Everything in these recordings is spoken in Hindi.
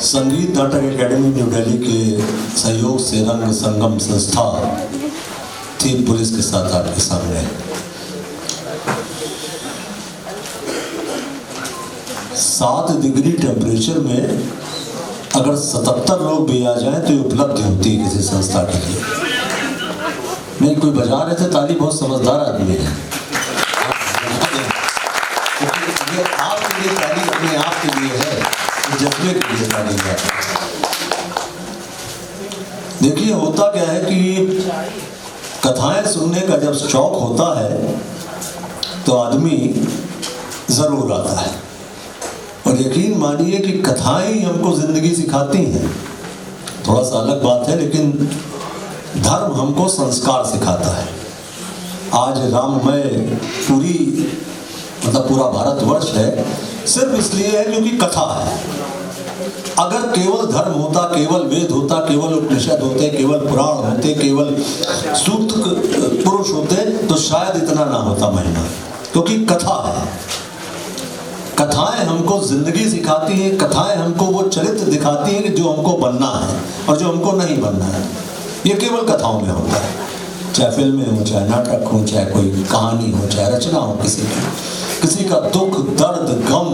संगीत नाटक एकेडमी न्यू दिल्ली के सहयोग से रंग संगम संस्था थीम पुलिस के साथ आपके सामने है। 7 डिग्री टेम्परेचर में अगर 77 लोग भी आ जाएं तो ये उपलब्धि होती है किसी संस्था के लिए। नहीं, कोई बजा रहे थे ताली, बहुत समझदार आदमी है। ये आपके लिए ताली अपने आप के लिए है, जज्बे के लिए ताली है। देखिए, होता क्या है कि कथाएं सुनने का जब शौक होता है तो आदमी जरूर आता है। और यकीन मानिए कि कथाएं ही हमको जिंदगी सिखाती हैं। थोड़ा सा अलग बात है, लेकिन धर्म हमको संस्कार सिखाता है। आज राममय पूरी पूरा भारतवर्ष है सिर्फ इसलिए है क्योंकि कथा है। अगर केवल धर्म होता, केवल वेद होता, केवल उपनिषद होते, केवल पुराण होते, केवल सूत्र पुरुष होते तो शायद इतना ना होता महिमा। क्योंकि कथा है। कथाएं हमको जिंदगी सिखाती हैं। कथाएं हमको वो चरित्र दिखाती हैं कि जो हमको बनना है और जो हमको नहीं बनना है। ये केवल कथाओं में होता है, चाहे फिल्में हो, चाहे नाटक हो, चाहे कोई कहानी हो, चाहे रचना हो। किसी का दुख, दर्द, गम,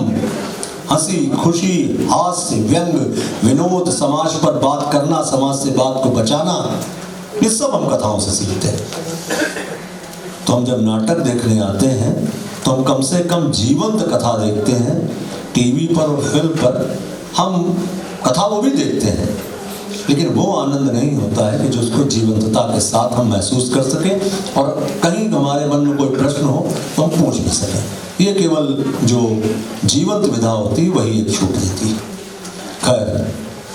हंसी, खुशी, हास्य, व्यंग, विनोद, समाज पर बात करना, समाज से बात को बचाना, ये सब हम कथाओं से सीखते हैं। तो हम जब नाटक देखने आते हैं तो हम कम से कम जीवंत कथा देखते हैं। टीवी पर और फिल्म पर हम कथा वो भी देखते हैं, लेकिन वो आनंद नहीं होता है कि जो उसको जीवंतता के साथ हम महसूस कर सकें और कहीं हमारे मन में कोई प्रश्न हो तो हम पूछ भी सकें। ये केवल जो जीवंत विधा होती है वही एक छूट देती है। खैर,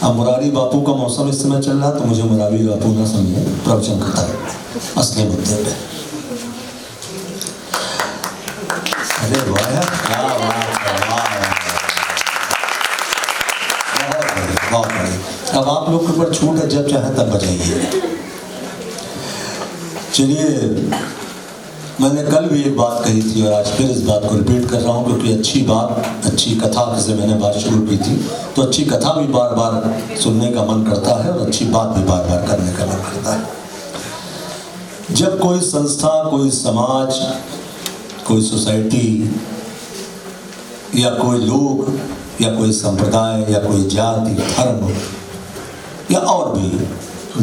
अब मुरारी बापू का मौसम इस समय चल रहा, तो मुझे मुरारी बापू ना समझे, प्रवचन करता है असली मुद्दे पे। अरे वाह, क्या बात है, बहुत बढ़िया। अब आप लोग के ऊपर छूट है, जब चाहे तब बजाइए। चलिए, मैंने कल भी एक बात कही थी और आज फिर इस बात को रिपीट कर रहा हूँ, क्योंकि अच्छी बात, अच्छी कथा से मैंने बात शुरू की थी, तो अच्छी कथा भी बार बार सुनने का मन करता है और अच्छी बात भी बार बार करने का मन करता है। जब कोई संस्था, कोई समाज, कोई सोसाइटी या कोई लोग या कोई संप्रदाय या कोई जाति, धर्म या और भी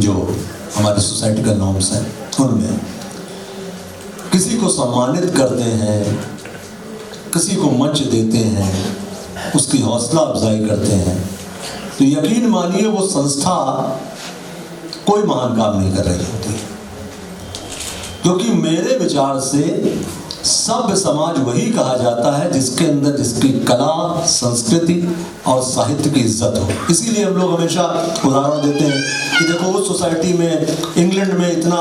जो हमारी सोसाइटी का नॉर्म्स हैं, उनमें किसी को सम्मानित करते हैं, किसी को मंच देते हैं, उसकी हौसला अफजाई करते हैं, तो यकीन मानिए वो संस्था कोई महान काम नहीं कर रही होती। क्योंकि मेरे विचार से सभ्य समाज वही कहा जाता है जिसके अंदर जिसकी कला, संस्कृति और साहित्य की इज्जत हो। इसीलिए हम लोग हमेशा उदाहरण देते हैं कि देखो उस सोसाइटी में, इंग्लैंड में इतना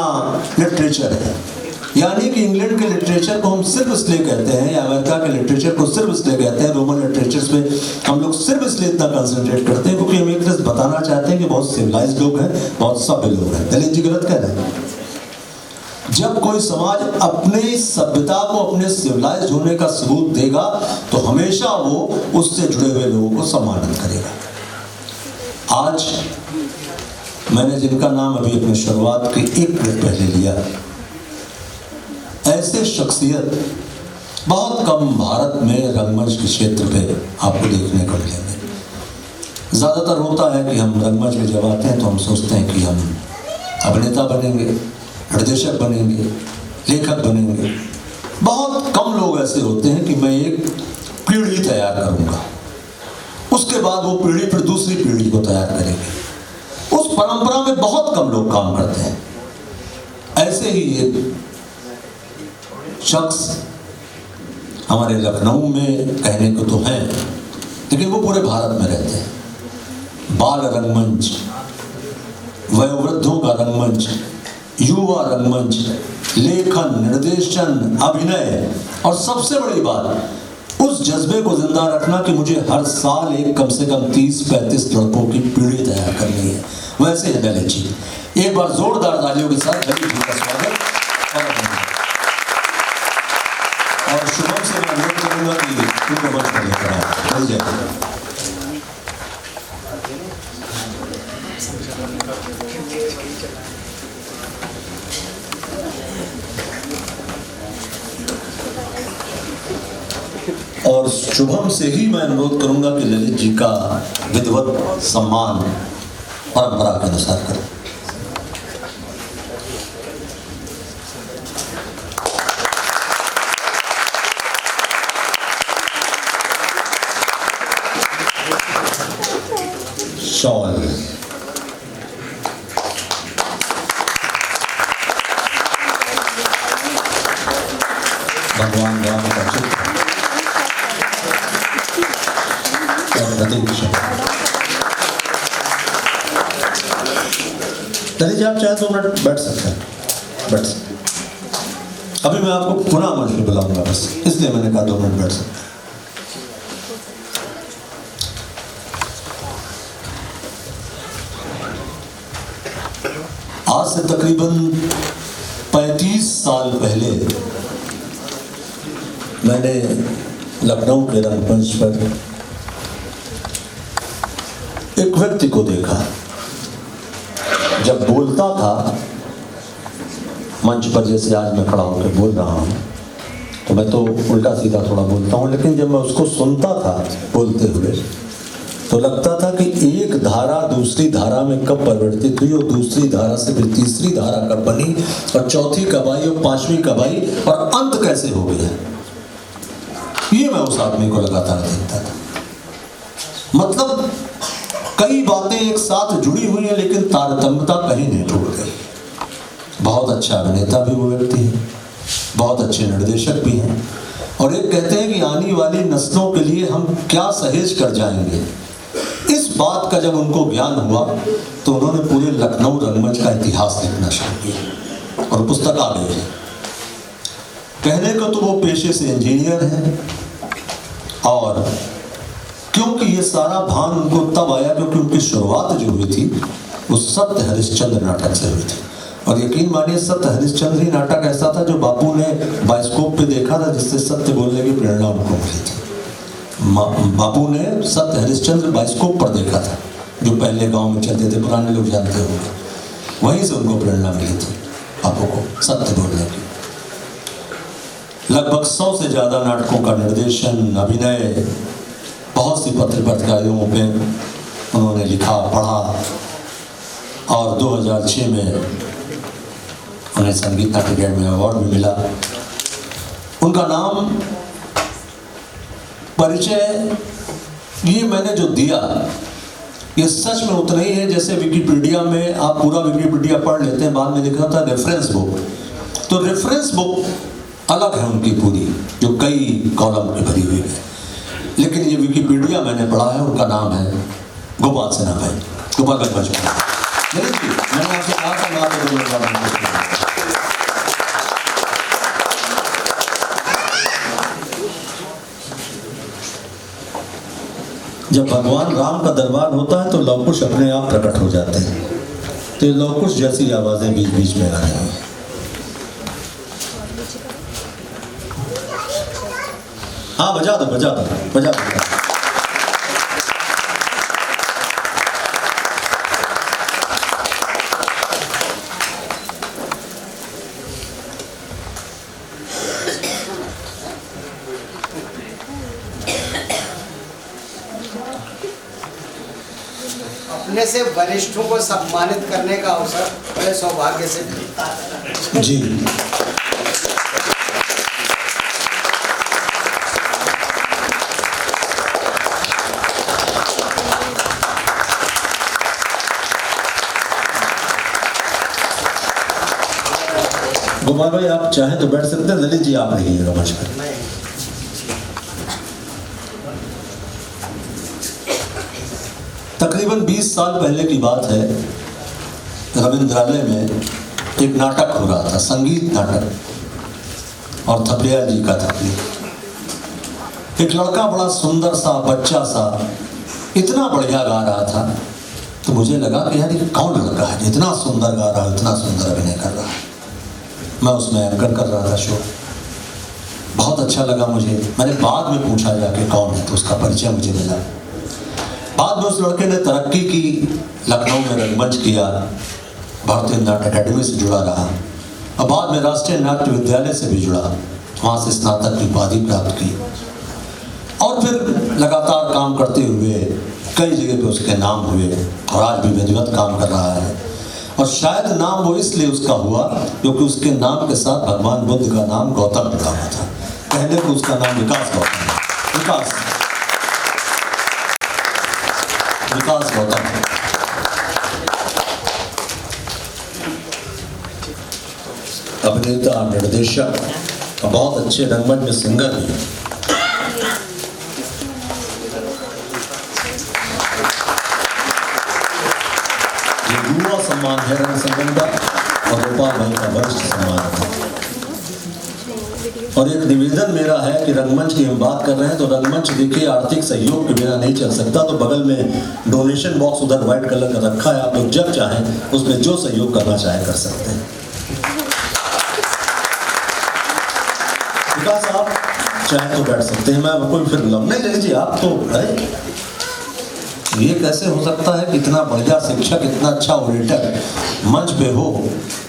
लिटरेचर है, यानी कि इंग्लैंड के लिटरेचर को हम सिर्फ इसलिए कहते हैं, या अमेरिका के लिटरेचर को सिर्फ इसलिए कहते हैं, रोमन लिटरेचर्स पे हम लोग सिर्फ इसलिए इतना कंसंट्रेट करते हैं क्योंकि हम एक तरह से बताना चाहते हैं कि बहुत सिविलाइज्ड लोग हैं, बहुत सभ्य लोग हैं। दलित जी गलत कह रहे हैं। जब कोई समाज अपने सभ्यता को, अपने सिविलाइज्ड होने का सबूत देगा तो हमेशा वो उससे जुड़े हुए लोगों को सम्मानित करेगा। आज मैंने जिनका नाम अभी अपनी शुरुआत के 1 मिनट पहले लिया, ऐसे शख्सियत बहुत कम भारत में रंगमंच के क्षेत्र पे आपको देखने को मिलेंगे। ज़्यादातर होता है कि हम रंगमंच में जब आते हैं तो हम सोचते हैं कि हम अभिनेता बनेंगे, निर्देशक बनेंगे, लेखक बनेंगे। बहुत कम लोग ऐसे होते हैं कि मैं एक पीढ़ी तैयार करूंगा, उसके बाद वो पीढ़ी फिर दूसरी पीढ़ी को तैयार करेगी। उस परंपरा में बहुत कम लोग काम करते हैं। ऐसे ही एक शख्स हमारे लखनऊ में कहने को तो हैं, लेकिन वो पूरे भारत में रहते हैं। बाल रंगमंच, वयोवृद्धों का रंगमंच, युवा रंगमंच, लेखन, निर्देशन, अभिनय और सबसे बड़ी बात उस जज्बे को जिंदा रखना कि मुझे हर साल एक कम से कम 30-35 लड़कों की पीढ़ी तैयार करनी है। वैसे है ललित जी। एक बार जोरदार तालियों के साथ ललित जी का स्वागत। और शुभम से मैं अनुरोध करूंगा कि उनको मंच पर लेकर आए। और शुभम से ही मैं अनुरोध करूंगा कि ललित जी का विधिवत सम्मान परंपरा के अनुसार करें। शॉल भगवान राम का चित्र और प्रतीक्षा। चलिए आप चाहे 2 मिनट बैठ सकते हैं, बैठ सकते। अभी मैं आपको पुनः मंच पे बुलाऊंगा, बस इसलिए मैंने कहा 2 मिनट बैठ सकते हैं। आज से तकरीबन 35 साल पहले मैंने लखनऊ के रंगमंच पर एक व्यक्ति को देखा। जब बोलता था मंच पर, जैसे आज मैं खड़ा होकर बोल रहा हूँ, तो मैं तो उल्टा सीधा थोड़ा बोलता हूँ, लेकिन जब मैं उसको सुनता था बोलते हुए तो लगता था कि एक धारा दूसरी धारा में कब परिवर्तित हुई और दूसरी धारा से फिर तीसरी धारा कब बनी और चौथी कब आई और पांचवी कब आई और अंत कैसे हो गया, ये मैं उस आदमी को लगातार देखता था। मतलब कई बातें एक साथ जुड़ी हुई हैं लेकिन तारतम्यता कहीं नहीं टूट गई। बहुत अच्छा अभिनेता भी वो व्यक्ति है, बहुत अच्छे निर्देशक भी हैं, और एक कहते हैं कि आने वाली नस्लों के लिए हम क्या सहेज कर जाएंगे। इस बात का जब उनको ज्ञान हुआ तो उन्होंने पूरे लखनऊ रंगमंच का इतिहास लिखना शुरू किया और पुस्तक आ गई है। कहने को तो वो पेशे से इंजीनियर हैं, और क्योंकि ये सारा भान उनको तब आया क्योंकि उनकी शुरुआत जो हुई थी वो सत्य हरिश्चंद्र नाटक से हुई थी। और यकीन मानिए सत्य हरिश्चंद्र ही नाटक ऐसा था जो बापू ने बाइस्कोप पे देखा था, जिससे सत्य बोलने की प्रेरणा उनको मिली थी। बापू ने सत्य हरिश्चंद्र बाइस्कोप पर देखा था, जो पहले गांव में चलते थे, पुराने लोग जानते होंगे, वहीं से उनको प्रेरणा मिली थी बापू को सत्य बोलने की। लगभग 100 से ज्यादा नाटकों का निर्देशन, अभिनय, बहुत सी पत्रिकाओं पे उन्होंने लिखा, पढ़ा, और 2006 में उन्हें संगीत नाटक अकेडमी अवार्ड भी मिला। उनका नाम, परिचय ये मैंने जो दिया ये सच में उतना ही है जैसे विकिपीडिया में आप पूरा विकिपीडिया पढ़ लेते हैं, बाद में लिखा था रेफरेंस बुक। तो रेफरेंस बुक अलग है उनकी पूरी, जो कई कॉलम की भरी हुई है, लेकिन ये विकिपीडिया मैंने पढ़ा है। उनका नाम है गोपाल सिन्हा भाई, गोपालगंज बचपन। मैंने आपसे कहा था जब भगवान राम का दरबार होता है तो लवकुश अपने आप प्रकट हो जाते हैं। तो ये लवकुश जैसी आवाजें बीच बीच में आ रही हैं। हाँ बजा दो बजा दो बजा दो। अपने से वरिष्ठों को सम्मानित करने का अवसर बड़े सौभाग्य से मिलता है। जी गोपाल भाई आप चाहें तो बैठ सकते हैं, ललित जी आप रहिएगा मंच पर। तकरीबन 20 साल पहले की बात है, रविंद्रालय में एक नाटक हो रहा था, संगीत नाटक, और थपलिया जी का थपली। एक लड़का बड़ा सुंदर सा बच्चा सा इतना बढ़िया गा रहा था, तो मुझे लगा कि यार ये कौन लड़का है इतना सुंदर गा रहा है, इतना सुंदर अभिनय कर रहा है। मैं उसमें एंकर कर रहा था शो, बहुत अच्छा लगा मुझे। मैंने बाद में पूछा जाके कौन है, तो उसका परिचय मुझे मिला। बाद में उस लड़के ने तरक्की की, लखनऊ में रंगमंच किया, भारतीय नाट्य अकेडमी से जुड़ा रहा, और बाद में राष्ट्रीय नाट्य विद्यालय से भी जुड़ा, वहाँ से स्नातक की उपाधि प्राप्त की। लगातार काम करते हुए कई जगह पे उसके नाम हुए और आज भी विधिवत काम कर रहा है। और शायद नाम वो इसलिए उसका हुआ क्योंकि उसके नाम के साथ भगवान बुद्ध का नाम गौतम लिखा हुआ था। पहले को उसका नाम विकास गौतम है। विकास गौतम। अभिनेता, निर्देशक और बहुत अच्छे रंगमंच में सिंगर भी है। ये युवा सम्मान है रंग संगम का और गोपाल भाई का वरिष्ठ सम्मान है। और एक निवेदन मेरा है कि रंगमंच की हम बात कर रहे हैं तो रंगमंच देखिए आर्थिक सहयोग के बिना नहीं चल सकता। तो बगल में डोनेशन बॉक्स उधर व्हाइट कलर का रखा है, आप लोग जब चाहें उसमें जो सहयोग करना चाहे कर सकते हैं। विकास आप चाहे तो बैठ सकते हैं, मैं कोई फिर नहीं लीजिए आप तो है। ये कैसे हो सकता है कि इतना बढ़िया शिक्षक, इतना अच्छा ओरेटर मंच पे हो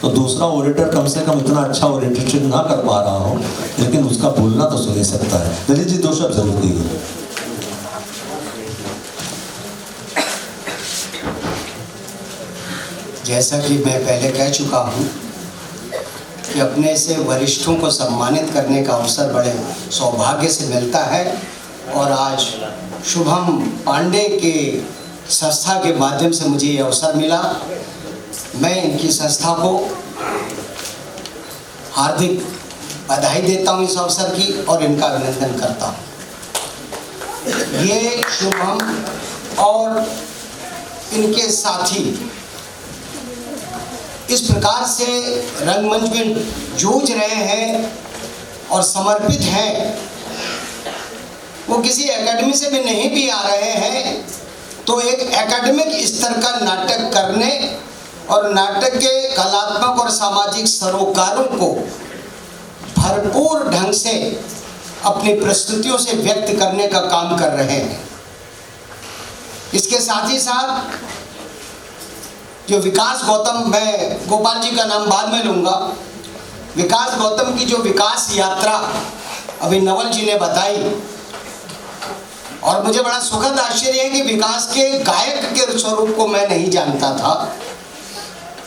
तो दूसरा ओरेटर कम से कम इतना अच्छा ओरेटर ना कर पा रहा हो, लेकिन उसका बोलना तो सुन ही सकता है। दिलीप जी 2 शब्द जरूर कहिए। जैसा कि मैं पहले कह चुका हूँ कि अपने से वरिष्ठों को सम्मानित करने का अवसर बड़े सौभाग्य से मिलता है और आज शुभम पांडे के संस्था के माध्यम से मुझे ये अवसर मिला। मैं इनकी संस्था को हार्दिक बधाई देता हूँ इस अवसर की और इनका अभिनंदन करता हूँ। ये शुभम और इनके साथी इस प्रकार से रंगमंच में जूझ रहे हैं और समर्पित हैं, वो किसी एकेडमी से भी नहीं भी आ रहे हैं तो एक एकेडमिक स्तर का नाटक करने और नाटक के कलात्मक और सामाजिक सरोकारों को भरपूर ढंग से अपनी प्रस्तुतियों से व्यक्त करने का काम कर रहे हैं। इसके साथ ही साथ जो विकास गौतम, मैं गोपाल जी का नाम बाद में लूँगा, विकास गौतम की जो विकास यात्रा अभी नवल जी ने बताई और मुझे बड़ा सुखद आश्चर्य है कि विकास के गायक के स्वरूप को मैं नहीं जानता था।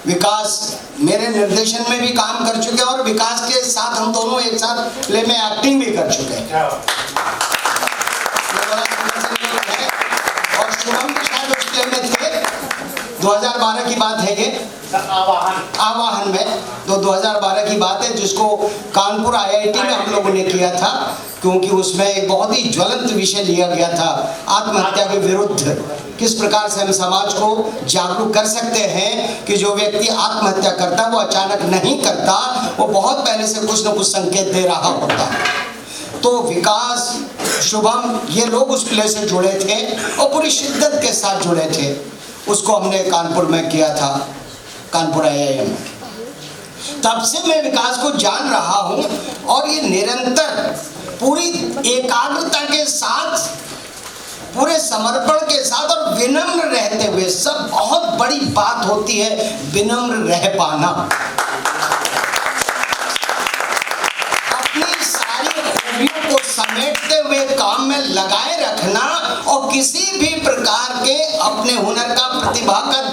विकास मेरे निर्देशन में भी काम कर चुके और विकास के साथ हम दोनों एक साथ प्ले में एक्टिंग भी कर चुके हैं। और शुभम भी शायद उस प्ले में थे, 2012 की बात है ये, आवाहन में, तो 2012 की बात है जिसको कानपुर IIT में हम लोगों ने किया था, क्योंकि उसमें एक बहुत ही ज्वलंत विषय लिया गया था आत्महत्या के विरुद्ध। किस प्रकार से हम समाज को जागरूक कर सकते हैं कि जो व्यक्ति आत्महत्या करता वो अचानक नहीं करता, वो बहुत पहले से कुछ न कुछ संकेत दे रहा होता। तो विकास, शुभम, ये लोग उस प्ले से जुड़े थे और पूरी शिद्दत के साथ जुड़े थे। उसको हमने कानपुर में किया था, कानपुर IIM। तब से मैं विकास को जान रहा हूँ और ये निरंतर पूरी एकाग्रता के साथ, पूरे समर्पण के साथ और विनम्र रहते हुए, सब बहुत बड़ी बात होती है विनम्र रह पाना, अपनी सारी खूबियों को समेटते हुए काम में लगाए रखना और किसी भी प्रकार के अपने हुनर का, प्रतिभा का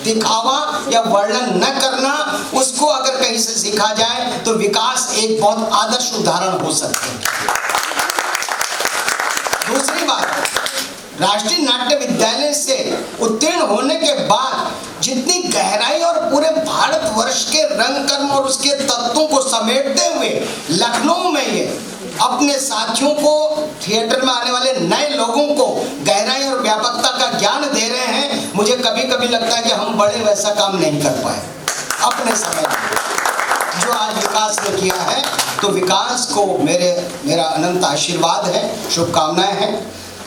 दिखावा या वर्णन न करना, उसको अगर कहीं से सीखा जाए तो विकास एक बहुत आदर्श उदाहरण हो सकते हैं। दूसरी बात, राष्ट्रीय नाट्य विद्यालय से उत्तीर्ण होने के बाद जितनी गहराई और पूरे भारतवर्ष के रंगकर्म और उसके तत्वों को समेटते हुए लखनऊ में ये अपने साथियों को, थिएटर में आने वाले नए लोगों को गहराई और व्यापकता का ज्ञान दे रहे हैं, मुझे कभी कभी लगता है कि हम बड़े वैसा काम नहीं कर पाए अपने समय में जो आज विकास ने किया है। तो विकास को मेरा अनंत आशीर्वाद है, शुभकामनाएं हैं।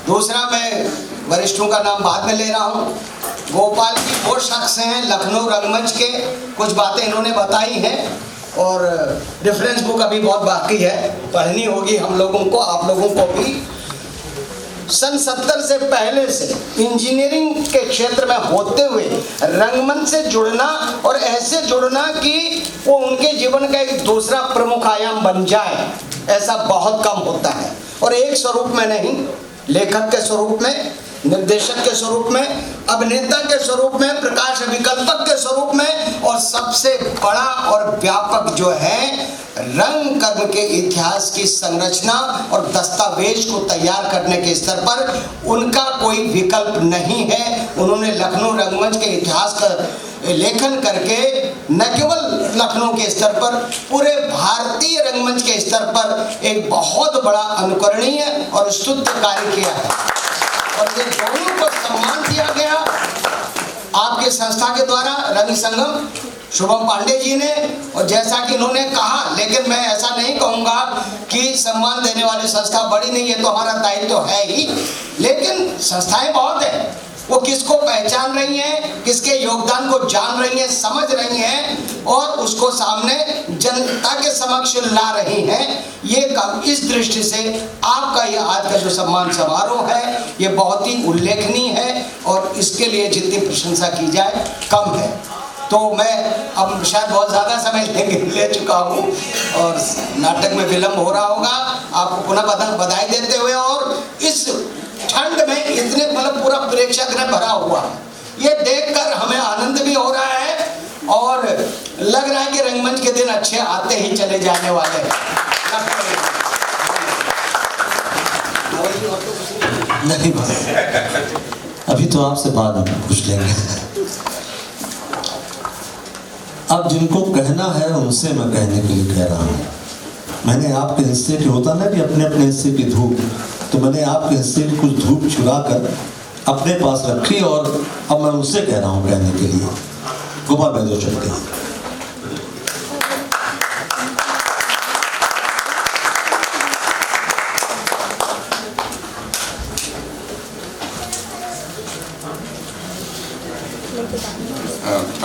दूसरा, मैं वरिष्ठों का नाम बाद में ले रहा हूँ। गोपाल जी वो शख्स हैं लखनऊ रंगमंच के, कुछ बातें इन्होंने बताई हैं और रेफरेंस बुक अभी बहुत बाकी है, पढ़नी होगी हम लोगों को, आप लोगों को भी। सन 70 से पहले से इंजीनियरिंग के क्षेत्र में होते हुए रंगमंच से जुड़ना और ऐसे जुड़ना कि वो उनके जीवन का एक दूसरा प्रमुख आयाम बन जाए, ऐसा बहुत कम होता है। और एक स्वरूप में नहीं, लेखक के स्वरूप में, निर्देशक के स्वरूप में, अभिनेता के स्वरूप में, प्रकाश अभिकल्पक के स्वरूप में, और सबसे बड़ा और व्यापक जो है रंग कर्म के इतिहास की संरचना और दस्तावेज को तैयार करने के स्तर पर उनका कोई विकल्प नहीं है। उन्होंने लखनऊ रंगमंच के इतिहास का लेखन करके न केवल लखनऊ के स्तर पर, पूरे भारतीय रंगमंच के स्तर पर एक बहुत बड़ा अनुकरणीय और स्तुत्य कार्य किया है। और ये दोनों को सम्मान दिया गया आपके संस्था के द्वारा, रंग संगम शुभम पांडे जी ने। और जैसा कि इन्होंने कहा, लेकिन मैं ऐसा नहीं कहूँगा कि सम्मान देने वाली संस्था बड़ी नहीं है, तो हमारा दायित्व तो है ही, लेकिन संस्थाएं बहुत है, वो किसको पहचान रही हैं, किसके योगदान को जान रही हैं, समझ रही हैं और उसको सामने जनता के समक्ष ला रही हैं। ये काम, इस दृष्टि से आपका ये आज का जो सम्मान समारोह है ये बहुत ही उल्लेखनीय है और इसके लिए जितनी प्रशंसा की जाए कम है। तो मैं अब शायद बहुत ज़्यादा समय ले चुका हूँ और नाटक में विलम्ब हो रहा होगा। आपको पुनः बधाई देते हुए, और इस ठंड में इतने मतलब पूरा प्रेक्षागृह भरा हुआ, ये देखकर हमें आनंद भी हो रहा है और लग रहा है कि रंगमंच के दिन अच्छे आते ही चले जाने वाले हैं। नहीं बस अभी तो आपसे बाद में पूछ लेंगे। अब जिनको कहना है उनसे मैं कहने के लिए कह रहा हूँ। मैंने आपके हिस्से की, होता ना कि अपने अपने हिस्से की धूप, तो मैंने आपके हिस्से की कुछ धूप चुरा कर अपने पास रखी और अब मैं उनसे कह रहा हूँ कहने के लिए। गोपाल भाई दो चलते हैं।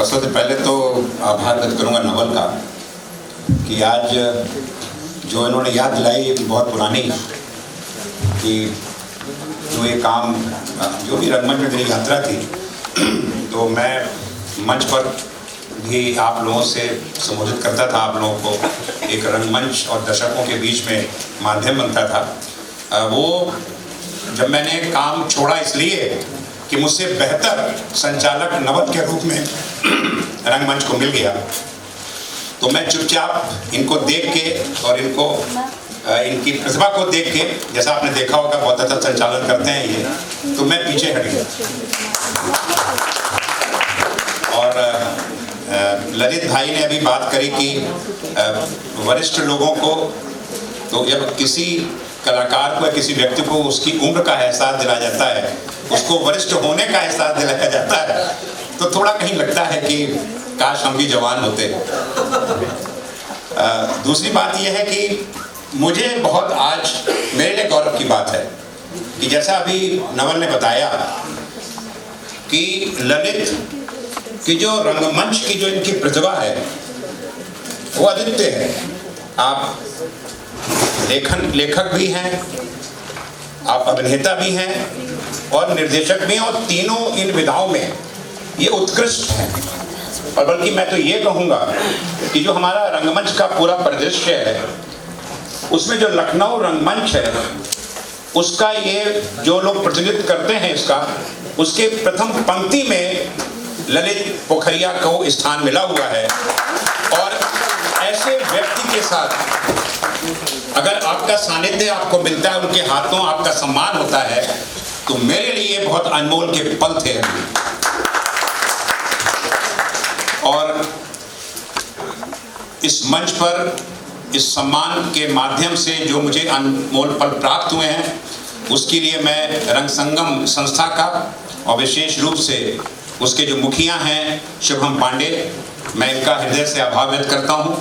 सबसे पहले तो आभार व्यक्त करूंगा नवल का कि आज जो इन्होंने याद दिलाई बहुत पुरानी, कि जो ये काम जो भी रंगमंच में मेरी यात्रा थी, तो मैं मंच पर भी आप लोगों से संबोधित करता था, आप लोगों को एक रंगमंच और दर्शकों के बीच में माध्यम बनता था। वो जब मैंने काम छोड़ा इसलिए कि मुझसे बेहतर संचालक नवल के रूप में रंगमंच को मिल गया, तो मैं चुपचाप इनको देख के और इनको इनकी प्रतिभा को देख के, जैसा आपने देखा होगा बहुत अच्छा संचालन करते हैं ये, तो मैं पीछे हट गया। और ललित भाई ने अभी बात करी कि वरिष्ठ लोगों को, तो जब किसी कलाकार को या किसी व्यक्ति को उसकी उम्र का एहसास दिलाया जाता है, उसको वरिष्ठ होने का एहसास दिलाया जाता है, तो थोड़ा कहीं लगता है कि काश हम भी जवान होते। दूसरी बात यह है कि मुझे बहुत आज मेरे लिए गौरव की बात है कि जैसा अभी नवल ने बताया कि ललित की जो रंगमंच की जो इनकी प्रतिभा है वो अद्वितीय है। आप लेखक भी हैं, आप अभिनेता भी हैं और निर्देशक भी हैं, और तीनों इन विधाओं में ये उत्कृष्ट हैं। और बल्कि मैं तो ये कहूँगा कि जो हमारा रंगमंच का पूरा परिदृश्य है, उसमें जो लखनऊ रंगमंच है, उसका ये जो लोग प्रतिनिधित्व करते हैं इसका, उसके प्रथम पंक्ति में ललित पोखरिया को स्थान मिला हुआ है। और ऐसे व्यक्ति के साथ अगर आपका सानिध्य आपको मिलता है, उनके हाथों आपका सम्मान होता है, तो मेरे लिए बहुत अनमोल के पल थे। और इस मंच पर इस सम्मान के माध्यम से जो मुझे अनमोल पल प्राप्त हुए हैं, उसके लिए मैं रंग संगम संस्था का और विशेष रूप से उसके जो मुखिया हैं शुभम पांडे, मैं इनका हृदय से आभार व्यक्त करता हूं।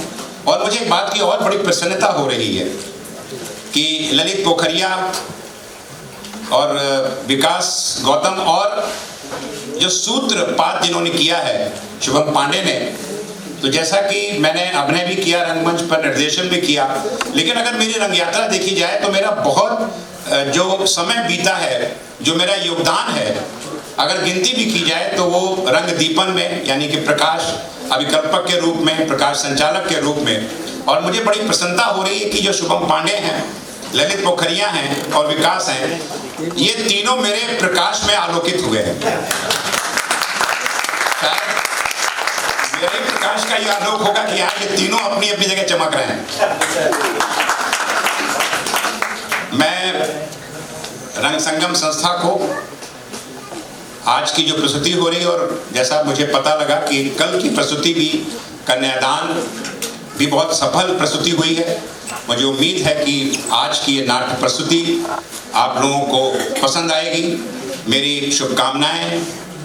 और मुझे एक बात की और बड़ी प्रसन्नता हो रही है कि ललित पोखरिया और विकास गौतम और जो सूत्रपात जिन्होंने किया है शुभम पांडे ने, तो जैसा कि मैंने अभिनय भी किया, रंगमंच पर निर्देशन भी किया, लेकिन अगर मेरी रंग यात्रा देखी जाए तो मेरा बहुत जो समय बीता है, जो मेरा योगदान है, अगर गिनती भी की जाए तो वो रंग दीपन में, यानी कि प्रकाश अभिकल्पक के रूप में, प्रकाश संचालक के रूप में। और मुझे बड़ी प्रसन्नता हो रही है कि जो शुभम पांडे हैं, ललित पोखरिया हैं और विकास हैं, ये तीनों मेरे प्रकाश में आलोकित हुए हैं। शायद मेरे प्रकाश का ये आलोक होगा कि आज ये तीनों अपनी अपनी जगह चमक रहे हैं। मैं रंग संगम संस्था को आज की जो प्रस्तुति हो रही है, और जैसा मुझे पता लगा कि कल की प्रस्तुति भी, कन्यादान भी बहुत सफल प्रस्तुति हुई है। मुझे उम्मीद है कि आज की ये नाट्य प्रस्तुति आप लोगों को पसंद आएगी। मेरी शुभकामनाएं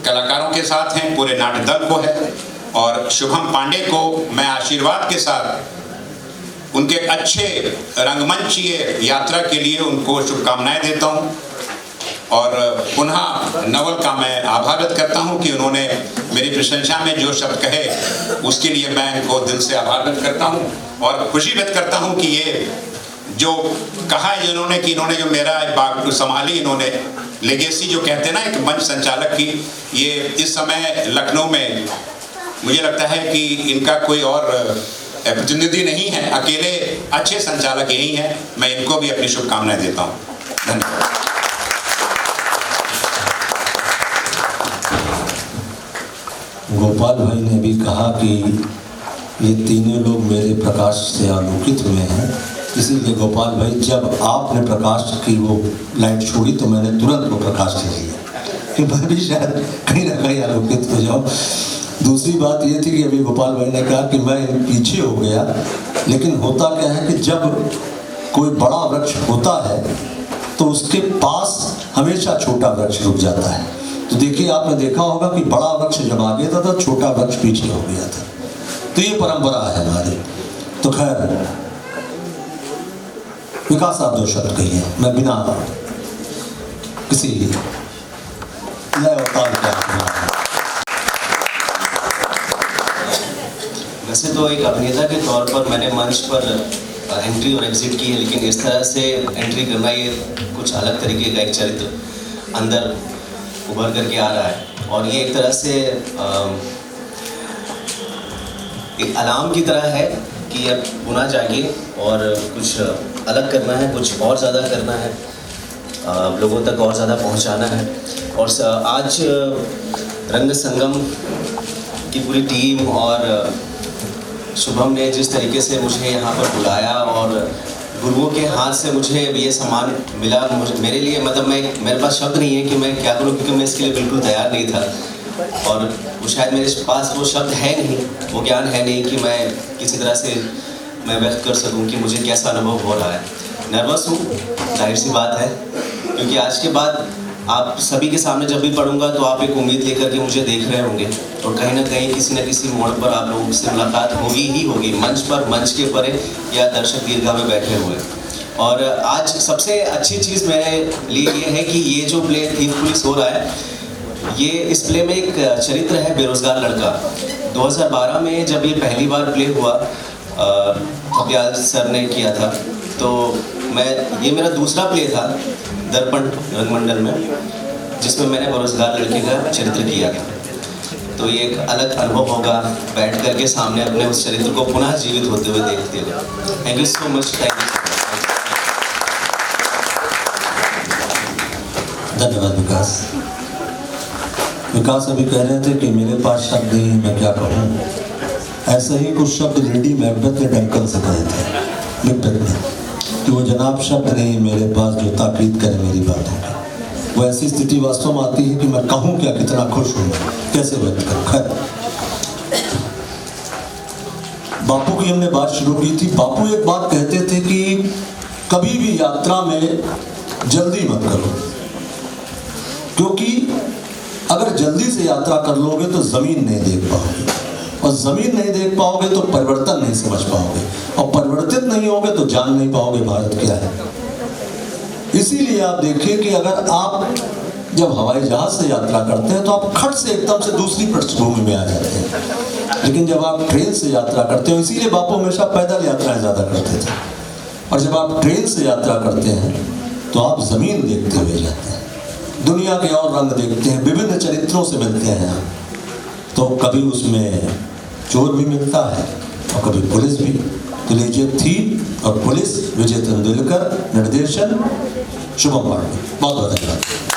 कलाकारों के साथ हैं, पूरे नाट्य दल को है, और शुभम पांडे को मैं आशीर्वाद के साथ उनके अच्छे रंगमंचीय यात्रा के लिए उनको शुभकामनाएं देता हूं। और पुनः नवल का मैं आभार व्यक्त करता हूं कि उन्होंने मेरी प्रशंसा में जो शब्द कहे उसके लिए मैं इनको दिल से आभार व्यक्त करता हूं, और खुशी व्यक्त करता हूं कि ये जो कहा है जिन्होंने कि इन्होंने जो मेरा बाग संभाली, इन्होंने लेगेसी जो कहते हैं ना एक मंच संचालक की, ये इस समय लखनऊ में मुझे लगता है कि इनका कोई और प्रतिनिधि नहीं है, अकेले अच्छे संचालक यही हैं। मैं इनको भी अपनी शुभकामनाएं देता हूँ। धन्यवाद। गोपाल भाई ने भी कहा कि ये तीनों लोग मेरे प्रकाश से आलोकित हुए हैं, इसीलिए गोपाल भाई जब आपने प्रकाश की वो लाइट छोड़ी तो मैंने तुरंत वो प्रकाश ले लिया कि मैं भी शायद कहीं ना कहीं आलोकित हो जाऊँ। दूसरी बात ये थी कि अभी गोपाल भाई ने कहा कि मैं पीछे हो गया, लेकिन होता क्या है कि जब कोई बड़ा वृक्ष होता है तो उसके पास हमेशा छोटा वृक्ष रुक जाता है। तो देखिए, आपने देखा होगा कि बड़ा वृक्ष जब आगे था तो छोटा वृक्ष पीछे हो गया था। तो ये परंपरा है हमारी। तो खैर, विकास आप दो शब्द कहिए, मैं बिना किसी लय और ताल के। वैसे तो एक अभिनेता के तौर पर मैंने मंच पर एंट्री और एग्जिट की है, लेकिन इस तरह से एंट्री करना ये कुछ अलग तरीके का एक चरित्र अंदर उभर करके आ रहा है, और ये एक तरह से एक अलार्म की तरह है कि अब पुनः जागिए और कुछ अलग करना है, कुछ और ज़्यादा करना है, लोगों तक और ज़्यादा पहुंचाना है। और आज रंग संगम की पूरी टीम और शुभम ने जिस तरीके से मुझे यहाँ पर बुलाया और गुरुओं के हाथ से मुझे ये सम्मान मिला, मेरे लिए मतलब मेरे पास शब्द नहीं है कि मैं क्या करूँ, क्योंकि मैं इसके लिए बिल्कुल तैयार नहीं था, और वो शायद मेरे पास वो शब्द है नहीं, वो ज्ञान है नहीं कि मैं किसी तरह से मैं व्यक्त कर सकूं कि मुझे कैसा अनुभव हो रहा है। नर्वस हूँ, जाहिर सी बात है, क्योंकि आज के बाद आप सभी के सामने जब भी पढ़ूंगा तो आप एक उम्मीद लेकर के मुझे देख रहे होंगे, और कहीं ना कहीं किसी न किसी मोड़ पर आप लोगों से मुलाकात होगी ही होगी, मंच पर, मंच के परे या दर्शक दीर्घा में बैठे हुए। और आज सबसे अच्छी चीज़ मेरे लिए ये है कि ये जो प्ले थीफ पुलिस हो रहा है, ये इस प्ले में एक चरित्र है बेरोजगार लड़का। 2012 में जब ये पहली बार प्ले हुआ, थपियाल सर ने किया था, तो ये मेरा दूसरा प्ले था दर्पण रंगमंडल में, जिसमें मैंने बेरोजगार लड़के का चरित्र किया गया। तो ये एक अलग अनुभव होगा बैठ करके सामने अपने उस चरित्र को पुनः जीवित होते हुए देखते हुए। Thank you so much. धन्यवाद विकास। विकास अभी कह रहे थे कि मेरे पास शब्द नहीं, मैं क्या कहूँ। ऐसे ही कुछ शब्द लेडी मैकबेथ ने डंकन से कहे थे, मैकबेथ ने, कि वो जनाब शब्द नहीं मेरे पास जो ताकीद करे मेरी बातों की। वो ऐसी स्थिति वास्तव में आती है कि मैं कहूँ क्या, कितना खुश हूँ, कैसे व्यक्त करूँ। खैर, बापू की हमने बात शुरू की थी। बापू एक बात कहते थे कि कभी भी यात्रा में जल्दी मत करो, क्योंकि अगर जल्दी से यात्रा कर लोगे तो जमीन नहीं देख पाओगे, और जमीन नहीं देख पाओगे तो परिवर्तन नहीं समझ पाओगे, और परिवर्तित नहीं होगे तो जान नहीं पाओगे भारत क्या है। इसीलिए आप देखिए कि अगर आप जब हवाई जहाज से यात्रा करते हैं तो आप खट से एकदम से दूसरी पृष्ठभूमि में आ जाते हैं, लेकिन जब आप ट्रेन से यात्रा करते हो, इसीलिए बापू हमेशा पैदल यात्राएं ज्यादा करते थे, और जब आप ट्रेन से यात्रा करते हैं तो आप जमीन देखते हुए जाते हैं, दुनिया के और रंग देखते हैं, विभिन्न चरित्रों से मिलते हैं। तो कभी उसमें चोर भी मिलता है और कभी पुलिस भी। तो लीजिए थी और पुलिस, विजय तेंदुलकर, निर्देशन शुभम पांडे। बहुत बहुत धन्यवाद।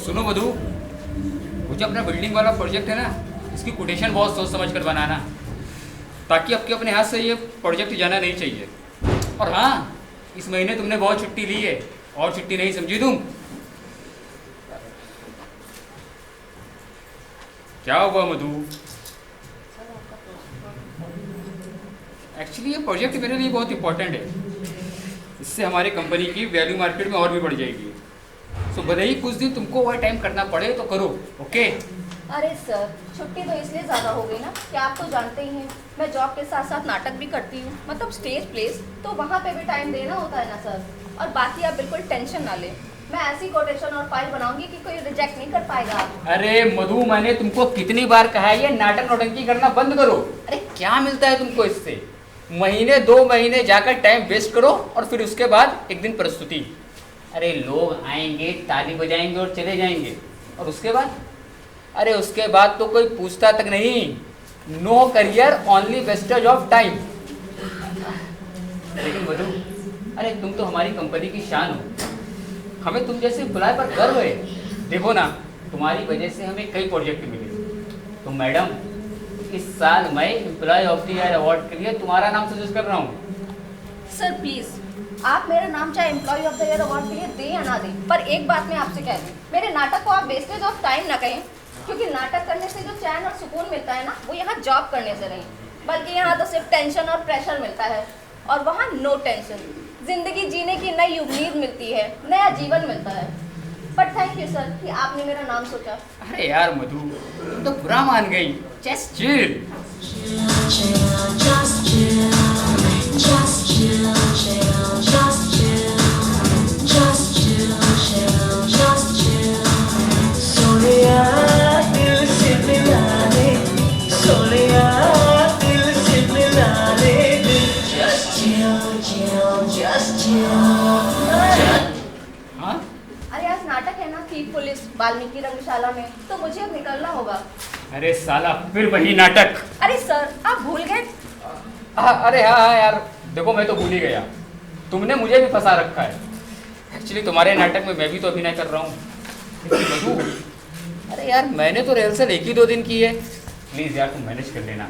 सुनो मधु, वो जो अपना बिल्डिंग वाला प्रोजेक्ट है ना, इसकी कोटेशन बहुत सोच समझ कर बनाना, ताकि आपके अपने हाथ से ये प्रोजेक्ट जाना नहीं चाहिए। और हाँ, इस महीने तुमने बहुत छुट्टी ली है, और छुट्टी नहीं समझी तुम। क्या हुआ मधु? एक्चुअली ये प्रोजेक्ट मेरे लिए बहुत इंपॉर्टेंट है, इससे हमारे कंपनी की वैल्यू मार्केट में और भी बढ़ जाएगी। तो भले ही कुछ दिन तुमको ओवर टाइम करना पड़े तो करो, ओके? अरे सर, छुट्टी तो इसलिए ज़्यादा हो गई ना कि आप तो जानते ही हैं मैं जॉब के साथ साथ नाटक भी करती हूँ, मतलब स्टेज प्लेस, तो वहाँ पे भी टाइम देना होता है ना सर। और बाकी आप बिल्कुल टेंशन ना लें, मैं ऐसी कोटेशन और फाइल बनाऊंगी कि कोई रिजेक्ट नहीं कर पाएगा। अरे मधु, मैंने तुमको कितनी बार कहा है ये नाटक नौटंकी करना बंद करो। अरे क्या मिलता है तुमको इससे? महीने 2 महीने जाकर टाइम वेस्ट करो और फिर उसके बाद एक दिन प्रस्तुति। अरे लोग आएंगे, ताली बजाएंगे और चले जाएंगे, और उसके बाद? अरे उसके बाद तो कोई पूछता तक नहीं। No career, only wastage of time. लेकिन मधु, अरे तुम तो हमारी कंपनी की शान हो, हमें तुम जैसे एम्प्लॉय पर गर्व है। देखो ना, तुम्हारी वजह से हमें कई प्रोजेक्ट मिले। तो मैडम, इस साल मैं employee of the year award के लिए तुम्हारा नाम सजेस्ट कर रहा हूँ। सर प्लीज़, आप मेरा नाम चाहे employee of the year award के लिए दें या ना दें, पर एक बात मैं आपसे कह दूँ, मेरे नाटक को आप वेस्टेज ऑफ टाइम ना कहें, क्योंकि नाटक करने से जो चैन और सुकून मिलता है ना, वो यहाँ जॉब करने से नहीं, बल्कि यहाँ तो सिर्फ टेंशन और प्रेशर मिलता है, और वहाँ नो टेंशन। जिंदगी जीने की नई उम्मीद मिलती है, नया जीवन मिलता है। बट थैंक यू सर कि आपने मेरा नाम सोचा। अरे यार मधु, तुम तो बुरा मान गई। Just chill. हाँ? अरे आज नाटक है ना, थीफ पुलिस वाल्मीकि रंगशाला में, तो मुझे अब निकलना होगा। अरे साला, फिर वही नाटक। अरे सर, आप भूल गए? अरे हाँ यार, देखो मैं तो भूल ही गया, तुमने मुझे भी फंसा रखा है। एक्चुअली तुम्हारे नाटक में मैं भी तो अभिनय कर रहा हूँ। अरे यार, मैंने तो रिहर्सल 1 ही 2 दिन की है, प्लीज़ यार तुम मैनेज कर लेना।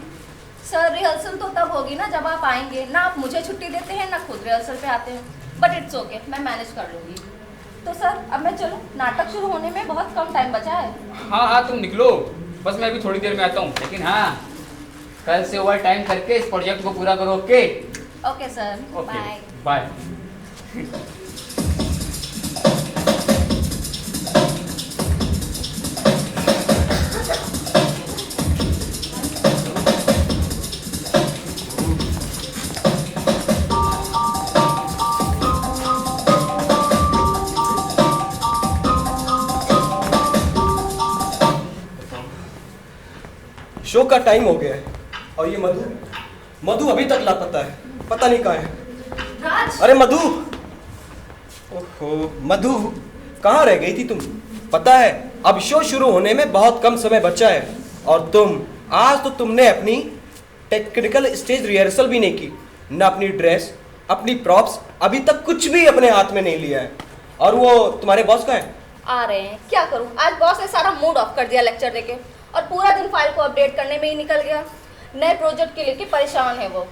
सर रिहर्सल तो तब होगी ना जब आप आएंगे ना, आप मुझे छुट्टी देते हैं ना खुद रिहर्सल पे आते हैं, बट इट्स ओके, मैं मैनेज कर लूँगी। तो सर अब मैं चलूँ, नाटक शुरू होने में बहुत कम टाइम बचा है। हाँ हाँ तुम निकलो, बस मैं अभी थोड़ी देर में आता हूँ, लेकिन हाँ कल से ओवर टाइम करके इस प्रोजेक्ट को पूरा करो, okay? Okay sir, okay, bye. Bye. Show का टाइम हो गया है और ये मधु अभी तक लापता है, पता नहीं कहाँ है। राज! अरे मधु, ओहो मधु, कहाँ रह गई थी तुम? पता है अब शो शुरू होने में बहुत कम समय बचा है, और आज तो तुमने अपनी टेक्निकल स्टेज रिहर्सल भी नहीं की, न अपनी ड्रेस, अपनी प्रॉप्स, अभी तक कुछ भी अपने हाथ में नहीं लिया है। और वो तुम्हारे बॉस कहाँ है? आ रहे हैं, क्या करूं, आज बॉस ने सारा मूड ऑफ कर दिया लेक्चर देके, और पूरा दिन फाइल को अपडेट करने में ही निकल गया। नए प्रोजेक्ट के लेके परेशान है वो।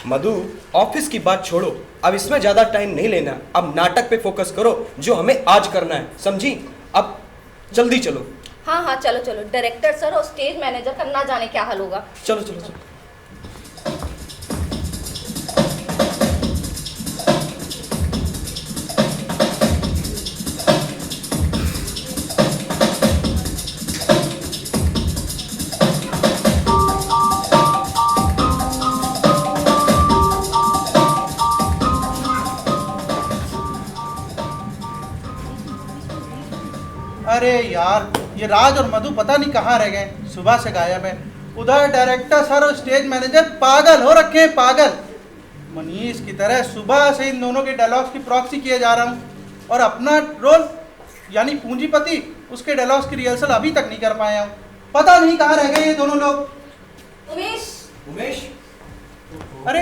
मधु, ऑफिस की बात छोड़ो, अब इसमें ज्यादा टाइम नहीं लेना। अब नाटक पे फोकस करो जो हमें आज करना है, समझी? अब जल्दी चलो। हाँ हाँ चलो चलो, डायरेक्टर सर और स्टेज मैनेजर का ना जाने क्या हाल होगा। चलो चलो चलो। अरे यार, ये राज और मधु पता नहीं कहाँ रह गए, सुबह से गायब है। उधर डायरेक्टर सर और स्टेज मैनेजर पागल हो रखे हैं, पागल। मनीष की तरह सुबह से इन दोनों के डायलॉग्स की प्रॉक्सी किए जा रहा हूँ, और अपना रोल यानी पूंजीपति, उसके डायलॉग्स की रिहर्सल अभी तक नहीं कर पाया हूँ। पता नहीं कहाँ रह गए ये दोनों लोग। उमेश, अरे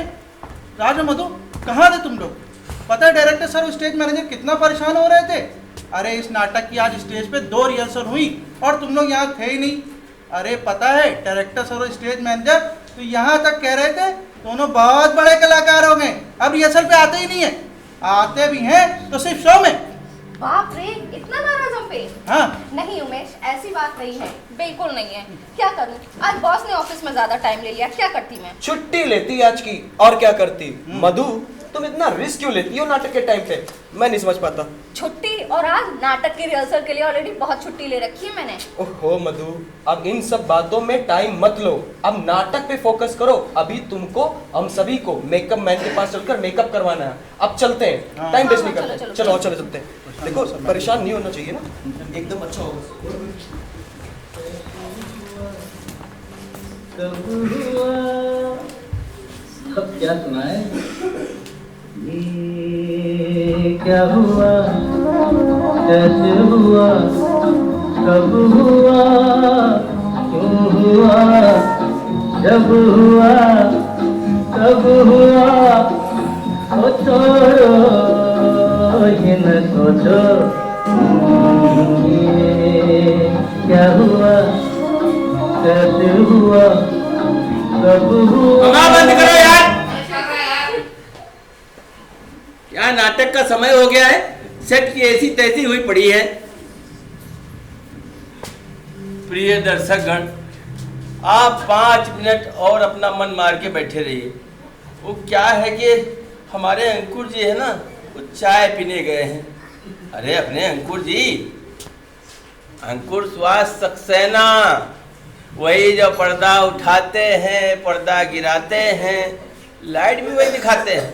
राज और मधु, कहाँ थे तुम लोग? पता है डायरेक्टर सर और स्टेज मैनेजर कितना परेशान हो रहे थे। अरे इस नाटक की आज स्टेज पे 2 रिहर्सल हुई और तुम लोग यहाँ थे ही नहीं। अरे पता है डायरेक्टर सर और स्टेज मैनेजर तो यहाँ तक कह रहे थे दोनों बहुत बड़े कलाकार हो गए, अब रिहर्सल पे आते ही नहीं है, आते भी हैं तो सिर्फ शो में। बाप रे, इतना नाराज हम पे? हाँ नहीं उमेश, ऐसी बात नहीं है, बिल्कुल नहीं है। क्या करूं, आज बॉस ने ऑफिस में ज्यादा टाइम ले लिया, क्या करती मैं? छुट्टी लेती आज की, और क्या करती? मधु, तुम इतना रिस्क क्यों लेती हो नाटक के टाइम पे? मैं नहीं समझ पाता। छुट्टी? और आज नाटक की रिहर्सल के लिए ऑलरेडी बहुत छुट्टी ले रखी है मैंने। ओहो मधु, अब इन सब बातों में टाइम मत लो, अब नाटक पे फोकस करो। अभी तुमको, हम सभी को मेकअप मैन के पास चलकर मेकअप करवाना है। अब चलते हैं, टाइम वेस्ट नहीं करते। चलो चलो चलते हैं। देखो, परेशान नहीं होना चाहिए ना, एकदम अच्छा होगा। अब क्या सुनाए? ये क्या हुआ, कैसे हुआ, कब हुआ, क्यों हुआ, जब हुआ, कब हुआ, सोचो ये न सोचो। ये क्या हुआ, कैसे हुआ, कब हुआ। बंद करो यार, क्या नाटक का समय हो गया है, सेट की ऐसी तैसी हुई पड़ी है। प्रिय दर्शकगण, आप 5 मिनट और अपना मन मार के बैठे रहिए। वो क्या है कि हमारे अंकुर जी है ना, वो चाय पीने गए हैं। अरे अपने अंकुर जी, अंकुर सुहास सक्सेना, वही जो पर्दा उठाते हैं, पर्दा गिराते हैं, लाइट भी वही दिखाते हैं,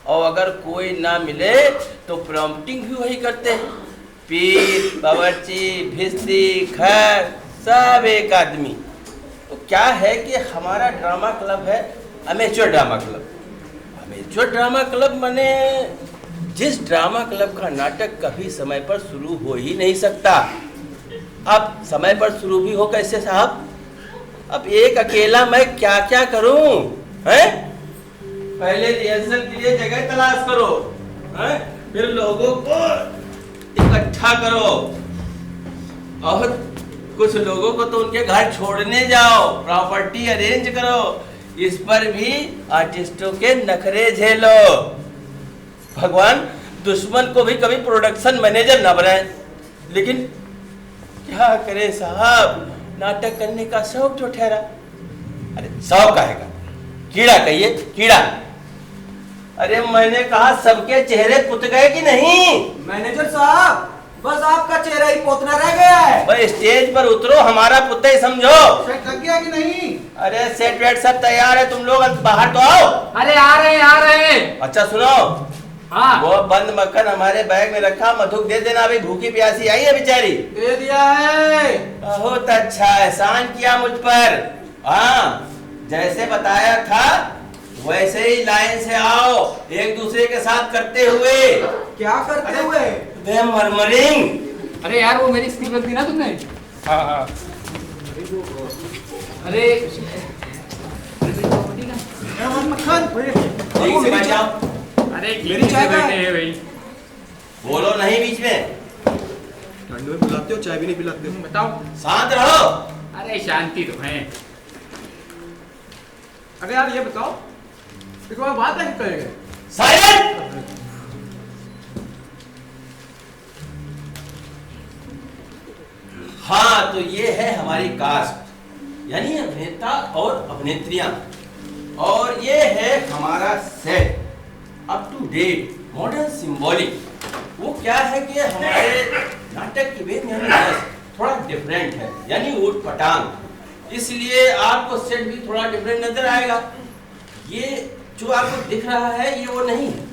और अगर कोई ना मिले तो प्रॉम्प्टिंग भी वही करते हैं। पीर, बावर्ची, भिस्ती, खैर, सब एक आदमी। तो क्या है कि हमारा ड्रामा क्लब है amateur drama club. Amateur drama club माने जिस ड्रामा क्लब का नाटक कभी समय पर शुरू हो ही नहीं सकता। अब समय पर शुरू भी हो कैसे साहब? अब एक अकेला मैं क्या क्या करूं, हैं? पहले रिहर्सल के लिए जगह तलाश करो, हैं? फिर लोगों को इकट्ठा करो, और कुछ लोगों को तो उनके घर छोड़ने जाओ, प्रॉपर्टी अरेंज करो। इस पर भी आर्टिस्टों के नखरे झेलो। भगवान दुश्मन को भी कभी प्रोडक्शन मैनेजर न बनाए। लेकिन क्या करें साहब, नाटक करने का शौक जो ठहरा। अरे शौक काहेगा, कीड़ा कहिए, कीड़ा। अरे मैंने कहा सबके चेहरे पुत गए कि नहीं? मैनेजर साहब, बस आपका चेहरा ही पोतना रह गया है। भाई स्टेज पर उतरो, हमारा पुते ही समझो। सेट लग गया कि नहीं? अरे सेट वेट सब तैयार है, तुम लोग बाहर तो आओ। अरे आ रहे हैं। अच्छा सुनो, हाँ, वो बंद मक्खन हमारे बैग में रखा, मधुक दे देना, अभी भूखी प्यासी आई है बेचारी। दे दिया है। बहुत अच्छा एहसान किया मुझ पर। हाँ, जैसे बताया था वैसे ही लाइन से आओ, एक दूसरे के साथ करते हुए। क्या करते हुए? मरमरिंग। अरे यार वो मेरी स्क्रिप्ट रख दी ना तुमने। हाँ हाँ। अरे मक्खन ठीक से बैठ जाओ। अरे ठीक से बैठे हैं भाई। बोलो नहीं बीच में। ठंड में पिलाते हो, चाय भी नहीं पिलाते हो। बताओ। शांत रहो। अरे शांति तो है। अरे यार ये बताओ कि तुम्हारा बात कैसे करेंगे? साइलेंट। हाँ, तो ये है हमारी कास्ट, यानी अभिनेता और अभिनेत्रियां, और ये है हमारा set, up to date, modern, symbolic. वो क्या है कि हमारे नाटक की वेद यानी रस थोड़ा डिफरेंट है, यानी ऊट पटांग, इसलिए आपको सेट भी थोड़ा डिफरेंट नजर आएगा। ये जो आपको दिख रहा है ये वो नहीं है,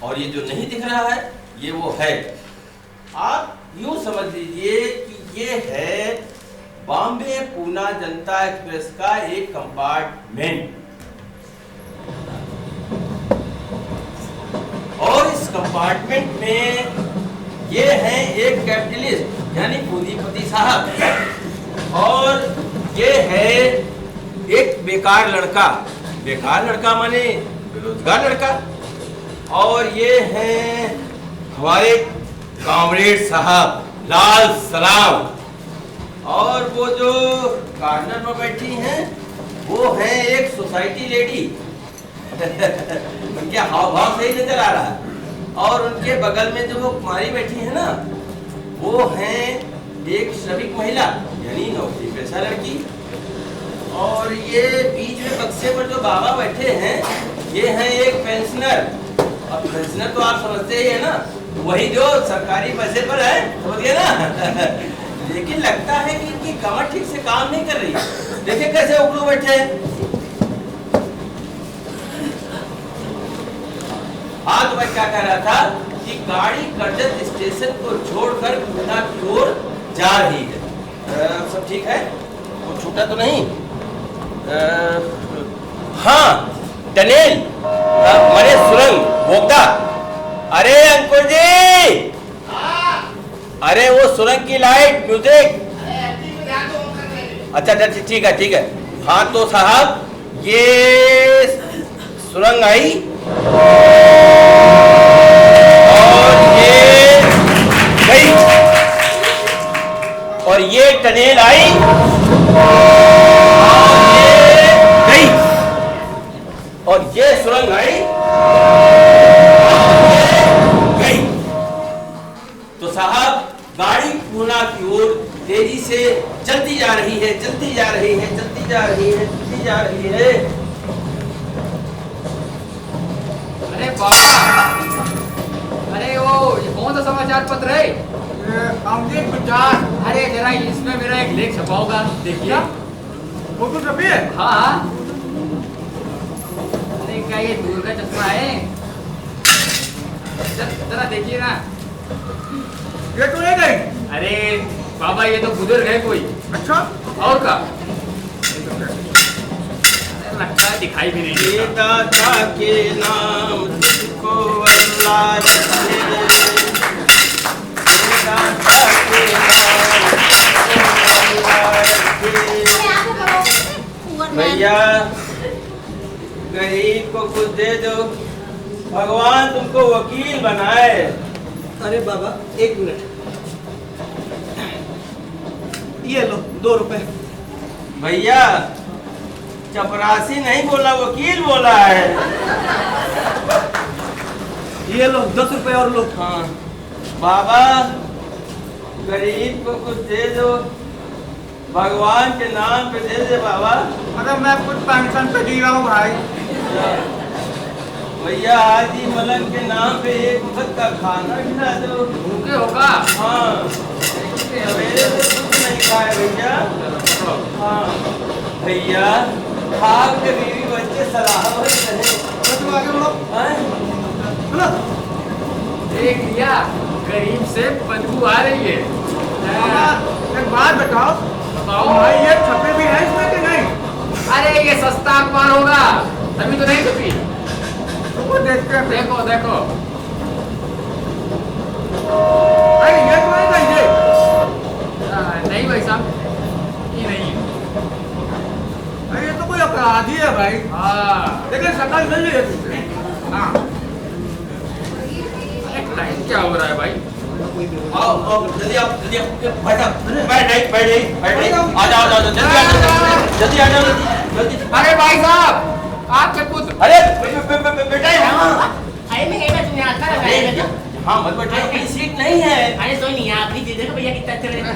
और ये जो नहीं दिख रहा है ये वो है। आप यूं समझ लीजिए कि ये है बॉम्बे पूना जनता एक्सप्रेस का एक कंपार्टमेंट, और इस कंपार्टमेंट में ये है एक कैपिटलिस्ट यानी पूंजीपति साहब, और ये है एक बेकार लड़का माने बेरोजगार लड़का, और ये हैं हमारे कॉमरेड साहब लाल सलाम, और वो जो कार्नर में बैठी हैं वो है एक सोसाइटी लेडी उनके हाव भाव से ही नजर आ रहा है, और उनके बगल में जो वो कुमारी बैठी है ना वो हैं एक श्रमिक महिला यानी नौकरी पेशा लड़की, और ये बीच में बक्से पर जो बाबा बैठे हैं ये हैं एक पेंशनर। अब पेंशनर तो आप समझते ही है ना, वही जो सरकारी पैसे पर है, समझ गए ना लेकिन लगता है कि इनकी कमर ठीक से काम नहीं कर रही, देखिए कैसे उगलू बैठे हैं। हाँ, तो मैं क्या कह रहा था कि गाड़ी करजत स्टेशन को छोड़कर पूना की ओर जा रही है। सब ठीक है, कुछ छूटा तो नहीं? हाँ, टनेल मरे सुरंग बोगदा। अरे अंकुर जी, अरे वो सुरंग की लाइट म्यूजिक, अच्छा ठीक है। हाँ तो साहब ये सुरंग आई और ये गई, और ये टनेल आई और ये सुरंग आई और ये गई। तो साहब गाड़ी पूना की ओर तेजी से चलती जा रही है। अरे बाबा, अरे वो ये कौन सा समाचार पत्र है? अमरीक गुजरात। अरे जरा इसमें मेरा एक लेख छपा होगा, देखिए। फोटो छपी है? हाँ। अरे क्या ये दूर का चश्मा है? जरा देखिए ना। ये तो ले गई। अरे बाबा ये तो बुजुर्ग है कोई। अच्छा, और का? लगता है दिखाई भी नहीं देता। दाता के नाम तुझको अल्लाह रखे, दाता के नाम तुझको अल्लाह रखे। भैया गरीब को कुछ दे दो, भगवान तुमको वकील बनाए। अरे बाबा एक मिनट, ये लो 2 रुपए। भैया चपरासी नहीं बोला, वकील बोला है। ये लो 10 रुपए और लो। हाँ बाबा गरीब को कुछ दे दो, भगवान के नाम पे दे दे बाबा। अगर मैं कुछ पेंशन पे जी रहा हूँ भाई। भैया हाजी मलंग के नाम पे एक वक्त का खाना खिला दो। भूखे होगा? हाँ सवेरे से कुछ नहीं खाए भैया। हाँ भैया आपके बीवी बच्चे सलामत रहे। देख लिया, गरीब से बदबू आ रही है। एक बात बताओ भाई, ये छपे भी है इसमें कि नहीं? अरे ये सस्ता अखबार होगा, तभी तो नहीं छपी। वो देखते हैं। देखो अरे ये तो नहीं ये। नहीं भाई साहब, ये नहीं है। अरे ये तो कोई अपराधी है भाई। हाँ लेकिन शक्ल मिल रही है तुमसे। हाँ टाइम क्या हो रहा है भाई? आओ जल्दी आओ, बैठ आ जाओ जल्दी आ जाओ। जल्दी। अरे भाई साहब आपके पुत्र। अरे बेटा यहाँ। अरे मैं ये बैठूं यहाँ अच्छा लगा है हाँ मत बैठो, अपनी सीट नहीं है। अरे तो नहीं यहाँ अपनी देखो भैया कितना अच्छा लगा।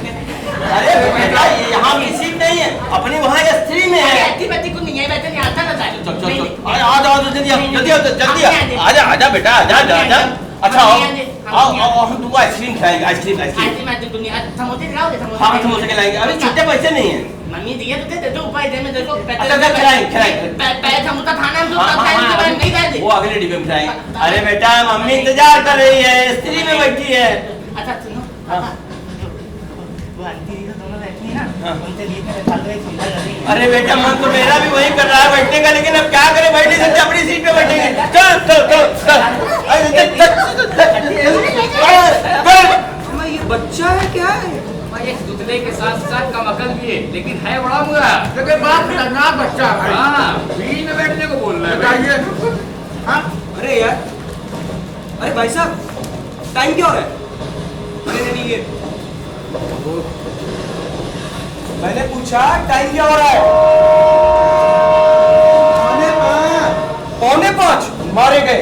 अरे बेटा यहाँ की सीट नहीं है, अपनी वहाँ स्त्री में है। अच्छी बच्ची को नहीं है बैठे यहाँ अच्छा लगा है। चल चल चल, अरे आ जाओ जल्दी जल्दी आजा आजा बेटा आजा आजा। अच्छा आओ हम तुमको आइसक्रीम खिलाएंगे, आइसक्रीम समोसे खिलाओगे? हाँ समोसे खिलाएंगे, अभी छुट्टे पैसे नहीं है। मम्मी दिया तो दे दो उपाय दे मैं देखो खिलाएंगे पैसे समोसा खाना हम तो नहीं खाएंगे। वो अगले डिब्बे में खिलाएंगे। अरे बेटा मम्मी इंतजार कर रही है, स्त्री में बैठी है। अच्छा सुनो वो आंटी तो दोनों बैठी है ना, उनसे बीच में बैठा लो, एक सुविधा कर रही है। अरे बेटा मन तो मेरा भी वही कर रहा है बैठने का, लेकिन अब क्या करें, बैठ नहीं सकते, अपनी सीट पे बैठेंगे। चल चल चल। ये बच्चा है क्या है? भाई एक दुतले के साथ साथ कम अकल भी है, लेकिन है बड़ा बुरा। लेकिन बात खतरनाक बच्चा है भाई। हाँ बीच में बैठने को बोल रहा है भाई। हाँ अरे यार, अरे भाई साहब टाइम क्या हो रहा है? अरे नहीं ये मैंने पूछा टाइम क्या हो रहा है? 4:45 मारे गए,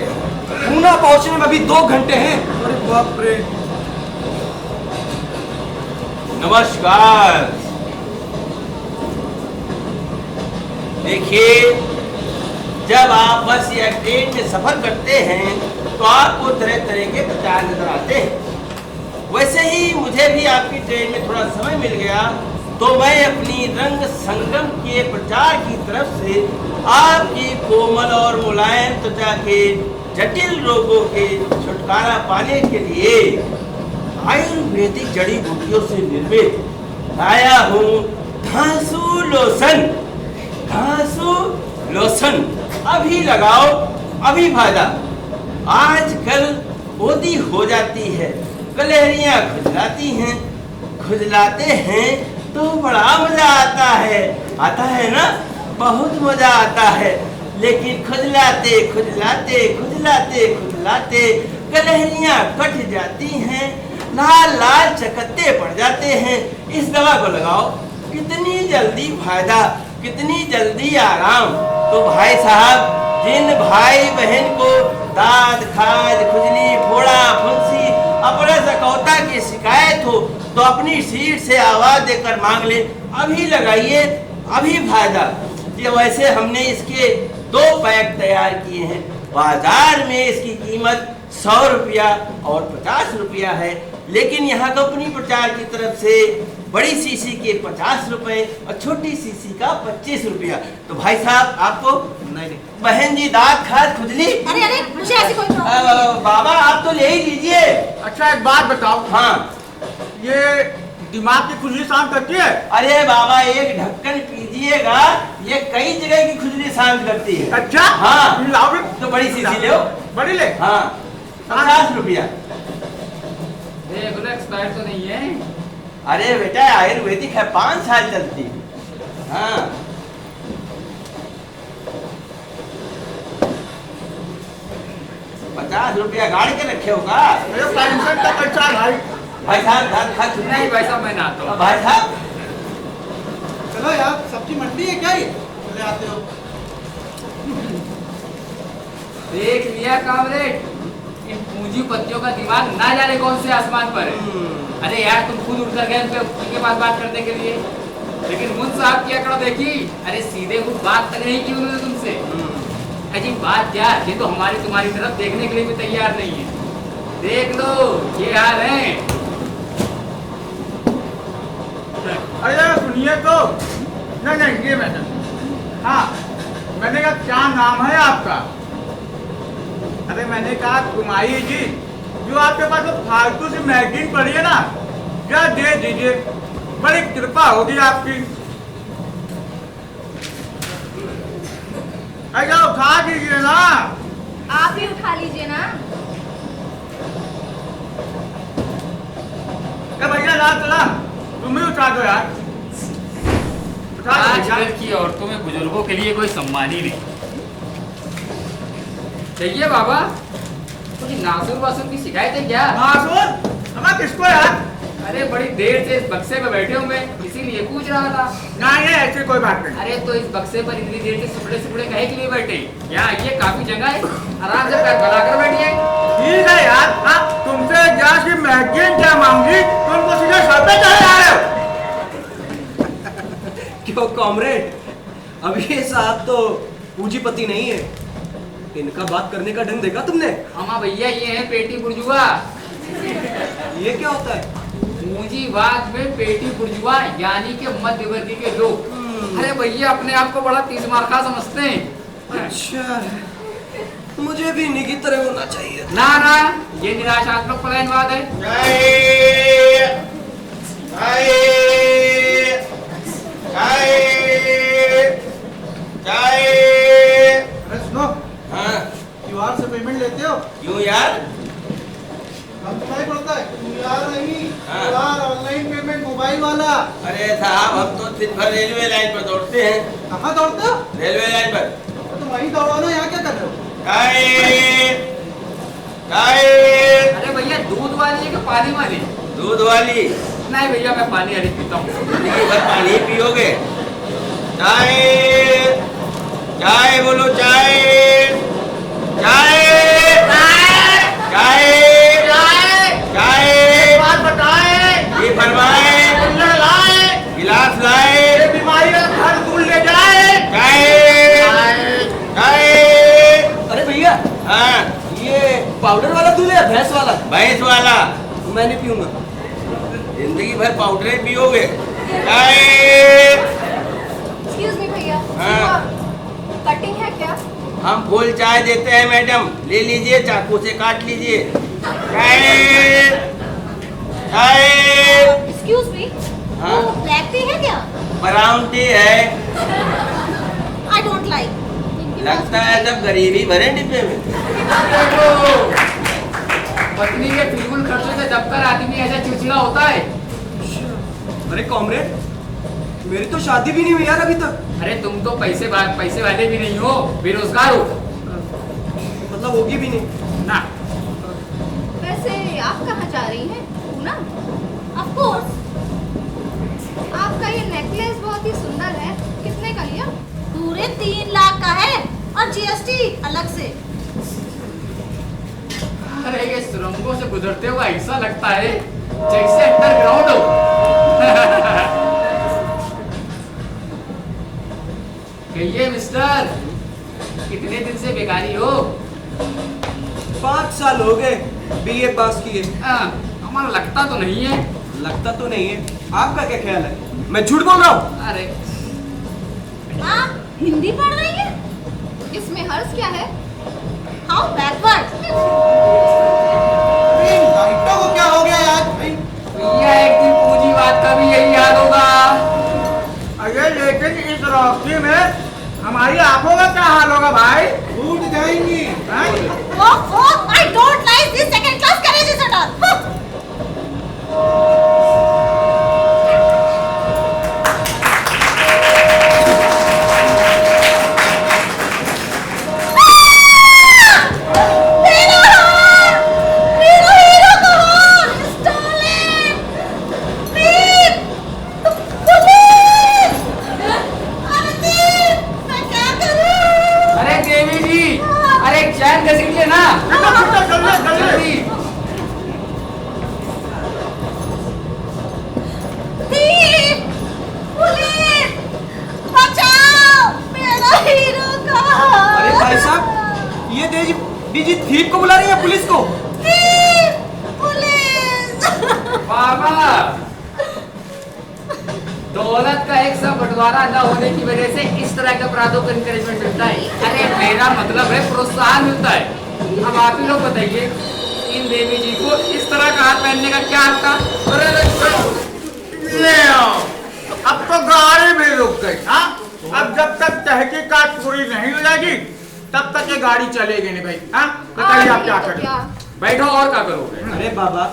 पूना पहुंचने में अभी 2 घंटे हैं। अरे बाप रे। नमस्कार। देखिए जब आप बस या ट्रेन में सफर करते हैं तो आपको तरह तरह के प्रचार नजर आते हैं। वैसे ही मुझे भी आपकी ट्रेन में थोड़ा समय मिल गया तो मैं अपनी रंग संगम के प्रचार की तरफ से आपकी कोमल और मुलायम त्वचा के जटिल रोगों के छुटकारा पाने के लिए आयुर्वेदिक जड़ी बूटियों से निर्मित लाया हूँ घासू लोशन। घासू लोशन अभी लगाओ अभी फायदा। आजकल ओदी हो जाती है, कलहरियाँ खुजलाती हैं, खुजलाते हैं तो बड़ा मजा आता है ना, बहुत मजा आता है। लेकिन खुजलाते खुजलाते खुजलाते खुजलाते कलहरियाँ कट जाती हैं, लाल लाल चकत्ते पड़ जाते हैं। इस दवा को लगाओ, कितनी जल्दी फायदा, कितनी जल्दी आराम। तो भाई साहब जिन भाई बहन को दाद खाज खुजली फोड़ा फुंसी अपरस अकौता की शिकायत हो तो अपनी सीट से आवाज देकर मांग ले, अभी लगाइए अभी फायदा। ये वैसे हमने इसके 2 पैक तैयार किए हैं। बाजार में इसकी कीमत 100 रुपया और 50 रुपया है, लेकिन यहाँ कंपनी प्रचार की तरफ से बड़ी सीसी के 50 रुपए और छोटी सीसी का 25 रुपया। तो भाई साहब आपको नहीं बहन जी दांत खाद खुजली। अरे अरे मुझे ऐसी कोई प्रॉब्लम बाबा आप तो ले ही लीजिए। अच्छा एक बात बताओ, हाँ ये दिमाग की खुजली शांत करती है? अरे बाबा एक ढक्कन पीजिएगा, ये कई जगह की खुजली शांत करती है। अच्छा हाँ लाओ तो बड़ी सीसी ले, बड़ी ले। हाँ 50 रुपया। देख लो एक्सपायर तो नहीं है। अरे बेटा आयुर्वेदिक है, 5 साल चलती है। हाँ 50 रुपया गाड़ के रखे होगा। पेंशन का पैसा भाई। भाई साहब दांत खा चुके नहीं भाई साहब मैं नहाता हूँ। भाई साहब चलो यार, सब्जी मंडी है क्या ये? ले आते हो। देख लिया कामरेड, इन पूंजीपतियों का दिमाग ना जाने कौन से आसमान पर है। अरे यार तुम खुद उठकर गए उनके पास बात करने के लिए, लेकिन मुझ साहब की अकड़ देखी। अरे सीधे वो बात तक नहीं की उन्होंने तुमसे। अजी बात क्या, ये तो हमारी तुम्हारी तरफ देखने के लिए भी तैयार नहीं है। देख लो ये हाल है। अरे यार सुनिए तो। नहीं ये मैंने, हाँ मैंने कहा क्या नाम है आपका? अरे मैंने कहा कुमारी जी, जो आपके पास वो फालतू सी मैगजीन पड़ी है ना, क्या दे दीजिए, बड़ी कृपा होगी आपकी। ऐसा उठा दीजिए ना। आप ही उठा लीजिए ना। भैया रात चला, तुम ही उठा दो यार। आजकल की औरतों में बुजुर्गों के लिए कोई सम्मान ही नहीं। चाहिए बाबा कुछ नासुर वासुर की शिकायत है क्या? नासुर? हमें किसको यार? अरे बड़ी देर से इस बक्से पे बैठे हूँ मैं, इसीलिए पूछ रहा था। ना ये ऐसी कोई बात नहीं। अरे तो इस बक्से पर इतनी देर से सुबड़े कहे के लिए बैठे? यहाँ आइए, काफी जगह है, आराम से पैर फैलाकर बैठिए। ठीक है यार, आप तुमसे जरा सी मैगजीन क्या मांगी, तुमको सीधे सर पे चढ़े जा रहे हो। क्यों कॉमरेड, अब ये साहब तो पूंजीपति नहीं है, इनका बात करने का ढंग देखा तुमने? हाँ भैया, ये है पेटी बुर्जुआ। ये क्या होता है? पूंजीवाद में पेटी बुर्जुआ यानी कि मध्यवर्गीय के लोग। अरे भैया, अपने आप को बड़ा तीस मार्का समझते हैं। अच्छा, मुझे भी इन्हीं की तरह होना चाहिए। ना ना, ये निराशात्मक पलायनवाद है। अरे सुनो, हाँ क्यूआर से पेमेंट लेते हो? क्यों यार? हम क्या पड़ता है? क्यूआर नहीं, हाँ। क्यूआर ऑनलाइन पेमेंट मोबाइल वाला। अरे साहब, हम तो दिन भर रेलवे लाइन पर दौड़ते हैं। कहाँ दौड़ते हो? रेलवे लाइन पर। तो वहीं दौड़ो ना, यहाँ क्या कर रहे हो? अरे भैया, दूध वाली है कि पानी वाली? दूध वाली। नहीं भैया, मैं पानी वाली पीता हूँ। जिंदगी भर पानी ही पियोगे? चाय चाय बोलो, चाय चाय चाय चाय। बात बताए, ये फरमाए, लाए, गिलास लाए, बीमारी का घर दूर ले जाए। चाय चाय। अरे भैया, हाँ, ये पाउडर वाला दूध है या भैंस वाला? भैंस वाला। मैं नहीं पीऊंगा। जिंदगी भर पाउडर ही पियोगे? चाय। एक्सक्यूज मी भैया, हाँ। कटिंग है क्या? हम फुल चाय देते हैं मैडम, ले लीजिए, चाकू से काट लीजिए। चाय चाय। एक्सक्यूज मी, हाँ? वो ब्लैक टी है क्या? ब्राउन टी है। I don't like. लगता है जब गरीबी भरे डिब्बे में। पत्नी के फिजूल खर्चों से दबकर आदमी ऐसा चिड़चिड़ा होता है। अरे कॉमरेड, मेरी तो शादी भी नहीं हुई यार अभी तक। अरे तुम तो पैसे वाले भी नहीं हो, बेरोजगार हो। मतलब होगी भी नहीं ना। वैसे आप कहाँ जा रही हैं? पूना? Of course. आपका ये नेकलेस बहुत ही सुंदर है, कितने का लिया? पूरे 3 लाख का है और जीएसटी अलग से। अरे ये सुरंगों से गुजरते हुए ऐसा लगता है जैसे अंडरग्राउंड हो। कहिए मिस्टर, कितने दिन से बेकारी हो? 5 साल हो गए बीए पास किए। हमारा लगता तो नहीं है। लगता तो नहीं है, आपका क्या ख्याल है? मैं झूठ बोल रहा हूँ? अरे आप हिंदी पढ़ रही हैं? इसमें हर्ष क्या है? How backward. लाइटों को क्या हो गया यार? भैया, एक दिन पूंजीवाद का भी यही हाल होगा। अरे लेकिन इस रोशनी में हमारी आंखों का क्या हाल होगा भाई? फूट जाएंगी। I don't like this second class carriages at all. अरे देवी जी, अरे चैन घसीटिए ना। जल्दी। अरे भाई साहब, ये दीजी थीप को बुला रही है पुलिस को? बाबा, दौलत का एक सा बंटवारा न होने की वजह से इस तरह के अपराधों को इंकरेजमेंट मिलता है। अरे मेरा मतलब है प्रोत्साहन मिलता है। अब आप ही लोग बताइए, इन देवी जी को इस तरह का हाथ पहनने का क्या हक था? ले आओ, अब तो गाड़ी भी रुक गई। हाँ, अब जब तक तहकीकात पूरी नहीं हो जाएगी तब तक ये गाड़ी चलेगी नहीं भाई। हाँ, बताइए आप क्या करें? बैठो, और क्या करोगे? अरे बाबा,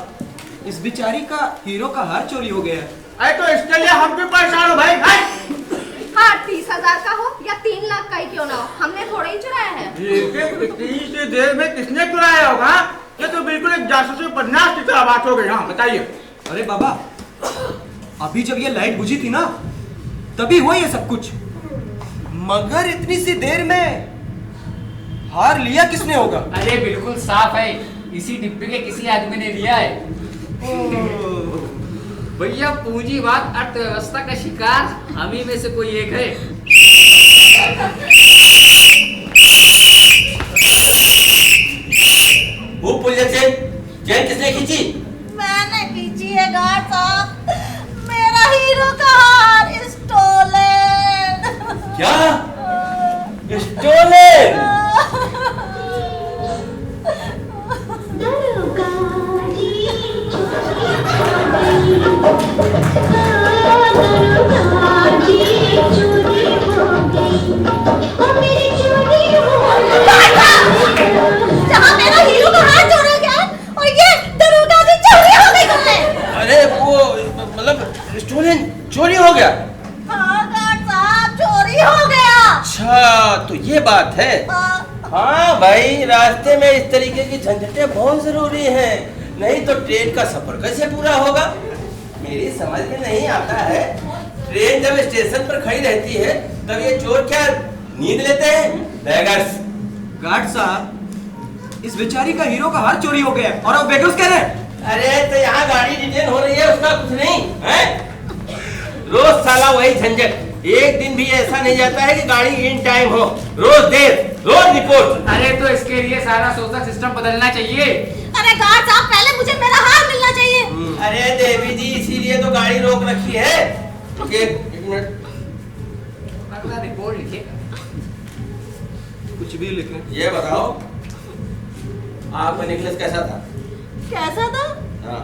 इस बिचारी का हीरो का हार चोरी हो गया है। अरे तो इसके लिए हम भी परेशान हो भाई। हाँ, 30,000 का हो या 3 लाख का ही क्यों ना हो, हमने थोड़ा ही चुराया है। इतनी सी देर में किसने चुराया होगा? ये तो बिल्कुल एक जासूसी उपन्यास की तरह बात हो गई। हाँ बताइए। अरे बाबा, अभी जब ये लाइट बुझी थी ना, तभी हुआ ये सब कुछ। मगर इतनी सी देर में हार लिया किसने होगा? अरे बिल्कुल साफ है, इसी डिब्बे के किसी आदमी ने लिया है। भैया पूंजीवाद अर्थव्यवस्था का शिकार हम ही में से कोई एक है। वो पुलिस चेन किसने खींची? मैंने खींची है गार्ड साहब, मेरा हीरो का हार स्टोलन। क्या? स्टोलन? जहाँ मेरा हीरो का हार चोरा गया और ये दरोगा की चोरी हो गई घर में। अरे वो मतलब स्टोलन चोरी हो गया? हाँ गार्ड साहब, चोरी हो गया। अच्छा तो ये बात है। हाँ भाई, रास्ते में इस तरीके की झंझटें बहुत जरूरी हैं, नहीं तो ट्रेन का सफर कैसे पूरा होगा? मेरी समझ में नहीं आता है, ट्रेन जब स्टेशन पर खड़ी रहती है तब ये चोर क्या नींद लेते हैं? बेगर्स। गार्ड साहब, इस बेचारी का हीरो का हार चोरी हो गया और अब बेगर्स कह रहे हैं। अरे तो यहाँ गाड़ी डिटेन हो रही है, उसका कुछ नहीं है। रोज साला वही झंझट, एक दिन भी ऐसा नहीं जाता है कि गाड़ी इन टाइम हो, रोज देर, रोज रिपोर्ट। अरे तो इसके लिए सारा सोशल सिस्टम बदलना चाहिए। अरे गार्ड साहब, पहले मुझे मेरा हार मिलना चाहिए। अरे देवी जी, इसीलिए तो गाड़ी रोक रखी है। एक मिनट, रिपोर्ट लिखिए। कुछ भी लिखे। ये बताओ आपका नेकलेस कैसा था? कैसा था? हाँ।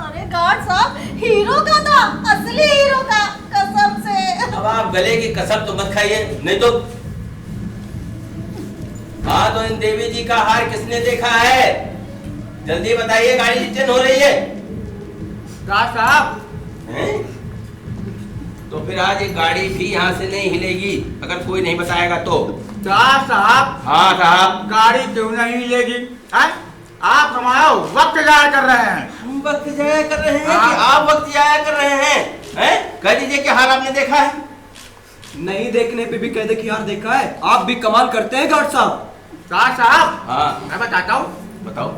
अरे गार्ड साहब, हीरो का था, असली हीरो का, कसम से। अब आप गले की कसम तो मत खाइए, नहीं तो। हाँ तो इन देवी जी का हार किसने देखा है? जल्दी बताइए, गाड़ी डिटेन हो रही है। गार्ड साहब, तो फिर आज ये गाड़ी भी यहाँ से नहीं हिलेगी अगर कोई नहीं बताएगा तो। साहब। हाँ साहब। गाड़ी क्यों नहीं हिलेगी? आप हमारा वक्त जाया कर रहे हैं। हम वक्त जाया कर रहे हैं कि आप वक्त जाया कर रहे हैं? कह दीजिए कि हार आपने देखा है? नहीं देखने पे भी कह दे कि हार देखा है। आप भी कमाल करते हैं गार्ड साहब। साहब, हाँ मैं बताता हूँ। बताओ।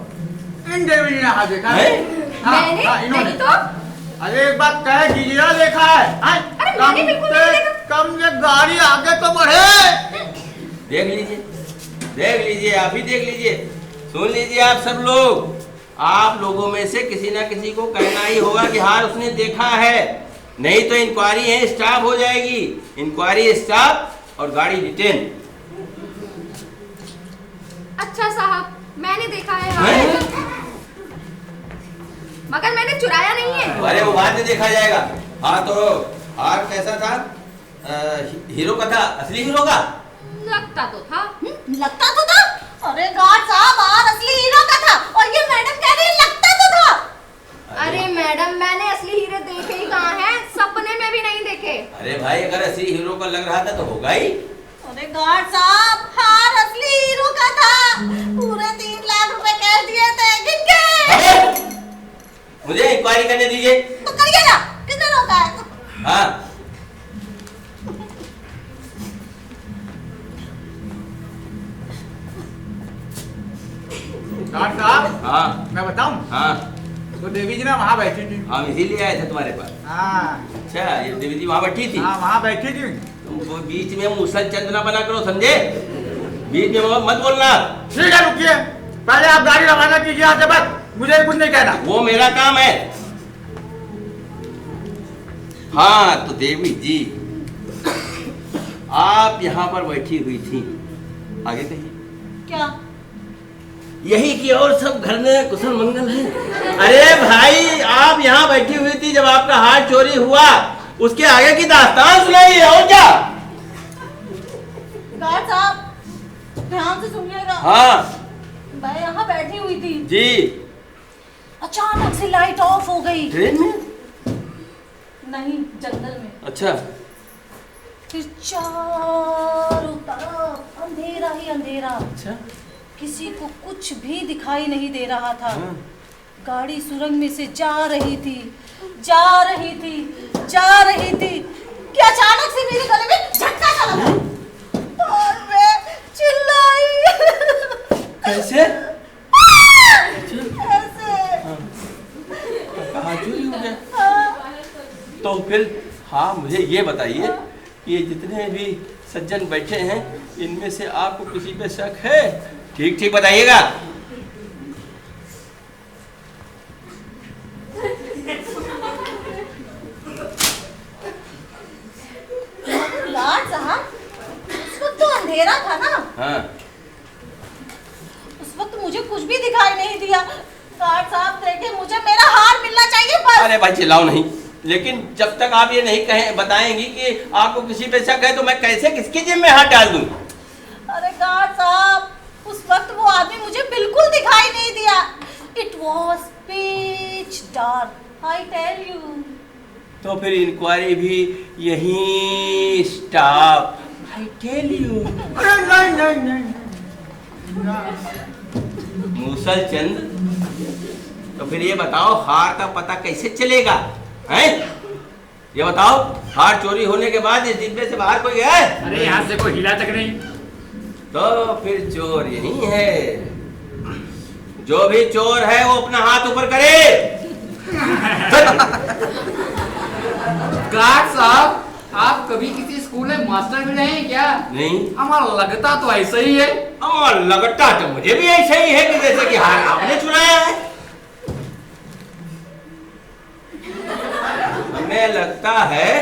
इन देवी ने हार देखा है। मैंने तो अरे एक बात कह दीजिए, देखा है? अरे मैंने बिल्कुल नहीं देखा। कम ये गाड़ी आगे तो बढ़े। देख लीजिए, आप ही देख लीजिए, सुन लीजिए आप सब लोग, आप लोगों में से किसी ना किसी को कहना ही होगा कि हार उसने देखा है, नहीं तो इंक्वायरी है स्टाफ हो जाएगी। इंक्वायरी स्टाफ और गाड़ी डिटेन। अच्छा साहब, मैंने देखा है हार, मगर मैंने चुराया नहीं है। अरे वो बाद में देखा जाएगा। हाँ तो हार कैसा था? हीरो का था? असली हीरो का? लगता तो था। लगता तो था? अरे गार्ड साहब, हार असली हीरो का था और ये मैडम कह रही है लगता तो था। अरे मैडम, मैंने असली हीरे देखे ही कहाँ हैं, सपने में भी नहीं देखे। अरे भाई, अगर असली हीरो का लग रहा था तो होगा ही। अरे गार्ड साहब, हार असली हीरो का था, पूरे 3 लाख रुपए कह दिए थे, किनके? मुझे इंक्वायरी करने दीजिए। तो करिए ना, किसने रोका है? हाँ। गार्ड साहब, हाँ मैं बताऊं? हाँ। तो देवी जी ना वहाँ बैठी थी। हम इसीलिए आए थे तुम्हारे पास। हाँ। अच्छा, ये देवी जी वहाँ बैठी थी? हाँ, वहाँ बैठी थी। तुम वो बीच में मुसल चंद ना बना करो, समझे? बीच में मत बोलना। ठीक है, रुकिए, पहले आप गाड़ी रवाना कीजिए यहाँ से, बस मुझे कुछ नहीं कहना। वो मेरा काम है। हाँ तो देवी जी, आप यहाँ पर बैठी हुई थी, आगे कहिए। क्या? यही कि और सब घर में कुशल मंगल है। अरे भाई, आप यहाँ बैठी हुई थी जब आपका हार चोरी हुआ, उसके आगे की दास्तान सुनाइए, और क्या? गार्ड साहब, ध्यान से सुनिएगा। हाँ मैं यहाँ बैठी हुई थी जी। अचानक से लाइट ऑफ हो गई। ट्रेन में? नहीं, जंगल में। अच्छा। फिर चारों तरफ अंधेरा ही अंधेरा। अच्छा। किसी को कुछ भी दिखाई नहीं दे रहा था। गाड़ी सुरंग में से जा रही थी कि अचानक से मेरे गले में झटका सा लगा और मैं चिल्लाई। कैसे? ऐसे। कहाँ चोरी हो गया? तो फिर हाँ मुझे ये बताइए कि ये जितने भी सज्जन बैठे हैं इनमें से आपको किसी पे शक है? ठीक ठीक बताइएगा। गार्ड साहब, उस वक्त तो अंधेरा था ना। हाँ। उस वक्त मुझे कुछ भी दिखाई नहीं दिया। गार्ड साहब देखिए, मुझे मेरा हार मिलना चाहिए बस। अरे भाई चिल्लाओ नहीं, लेकिन जब तक आप ये नहीं बताएंगी कि आपको किसी पे शक है तो मैं कैसे किसकी जेब में हाथ डाल दूं? अरे गार्ड साहब, उस वक्त वो आदमी मुझे बिल्कुल दिखाई नहीं दिया। It was pitch dark, I tell you. तो फिर इंक्वायरी भी यहीं स्टॉप, आई टेल यू। नहीं। मूसल चंद, तो फिर ये बताओ हार का पता कैसे चलेगा? हैं? ये बताओ, हार चोरी होने के बाद इस डिब्बे से बाहर कोई है? अरे यहाँ से कोई हिला तक नहीं। तो फिर चोर यही है। जो भी चोर है वो अपना हाथ ऊपर करे। गार्ड साहब, आप कभी किसी स्कूल में मास्टर भी रहे हैं क्या? नहीं। हमारा लगता तो ऐसा ही है। और लगता तो मुझे भी ऐसा ही है कि जैसे कि हार आपने चुराया है। हमें लगता है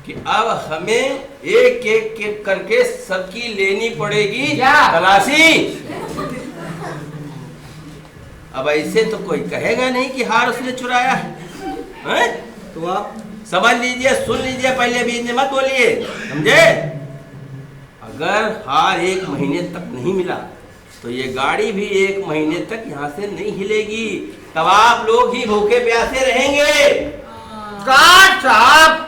कि अब हमें एक एक करके सबकी लेनी पड़ेगी तलाशी। अब ऐसे तो कोई कहेगा नहीं कि हार उसने चुराया है? तो आप समझ लीजिए, सुन लीजिए, पहले भी इतने मत बोलिए, समझे? अगर हार 1 महीने तक नहीं मिला तो ये गाड़ी भी 1 महीने तक यहाँ से नहीं हिलेगी। तब आप लोग ही भूखे प्यासे रहेंगे। गार्ड साहब,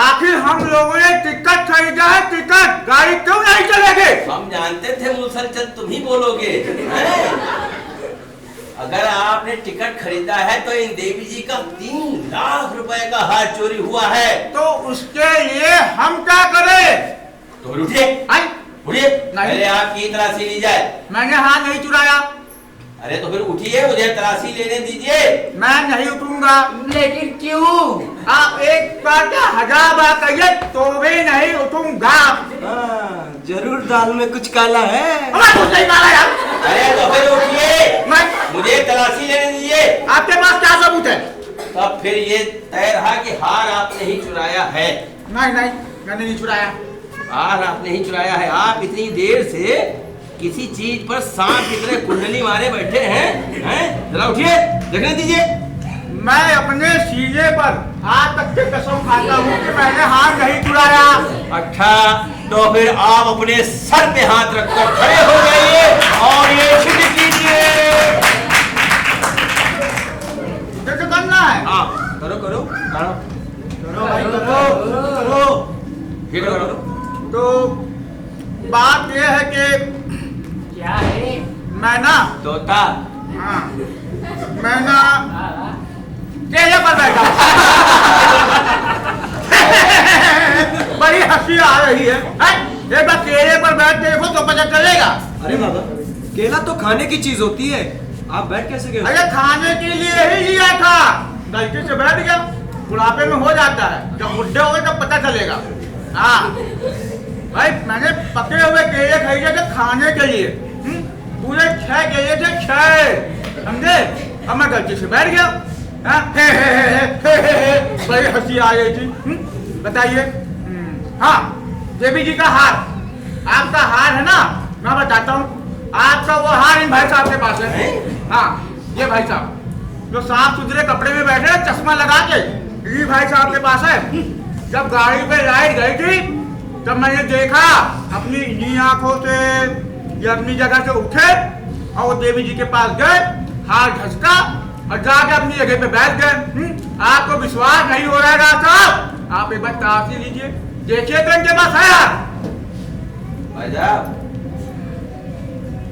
आखिर हम लोगों ने टिकट खरीदा है, टिकट, गाड़ी क्यों नहीं चलेगी? हम जानते थे मूसल चंद तुम ही बोलोगे, हैं? अगर आपने टिकट खरीदा है तो इन देवी जी का 3 लाख रुपए का हार चोरी हुआ है। तो उसके लिए हम क्या करें? तो उठिए, उठिए, पहले आपकी तलाशी ली जाए। मैंने हाथ नहीं चुराया। अरे तो फिर उठिए, मुझे तलाशी लेने दीजिए। मैं नहीं उठूंगा। लेकिन क्यों? आप एक बार क्या 1000 बार कहिए तो भी नहीं उठूंगा। जरूर दाल में कुछ काला है। कुछ नहीं काला यार। अरे तो फिर उठिए, मुझे तलाशी लेने दीजिए। आपके पास क्या सबूत है? तब फिर ये तय रहा कि हार आपने ही चुराया है। नहीं, मैंने नहीं चुराया। हार आपने ही चुराया है। आप इतनी देर से किसी चीज पर सांप की तरह कुंडली मारे बैठे हैं? जरा उठिए, देखने दीजिए। मैं अपने सीने पर आज तक के कसम खाता हूँ कि मैंने हाथ नहीं चुराया। अच्छा, तो फिर आप अपने सर पे हाथ रखकर खड़े हो जाइए और ये सिद्ध कीजिए। जैसे करना है। हाँ, करो करो करो भाई, करो। ये करो। तो बात यह है कि क्या है? मैं ना तोता, हाँ, मैं ना केले पर बैठा बड़ी हंसी आ रही है। एक बार केले पर बैठ देखो तो पता चलेगा। अरे बाबा, केला तो खाने की चीज होती है, आप बैठ कैसे गए? अरे खाने के लिए ही लिया था, गलती से बैठ गया। बुढ़ापे में हो जाता है, जब बुढ़े हो गए तब पता चलेगा। हाँ भाई, मैंने पके हुए केले खरीदे थे खाने के लिए। पूरे 6 केले थे, 6, समझे? अब मैं गलती से बैठ गया। बड़ी हंसी आ रही थी। बताइए। हाँ, देवी जी का हार, आपका हार है ना? मैं बताता हूँ, आपका वो हार इन भाई साहब के पास है। हाँ, ये भाई साहब जो साफ सुथरे कपड़े में बैठे हैं, चश्मा लगा के, ये भाई साहब के पास है। जब गाड़ी पे लाइट गई थी तब मैंने देखा, अपनी इन्हीं आंखों से ये अपनी जगह से उठे और वो देवी जी के पास गए, हाथ घसका और जाके अपनी जगह पे बैठ गए। आपको विश्वास नहीं हो रहा है साहब? आप एक बार तलाशी लीजिए, देखिए तो इनके पास है यार। भाई साहब,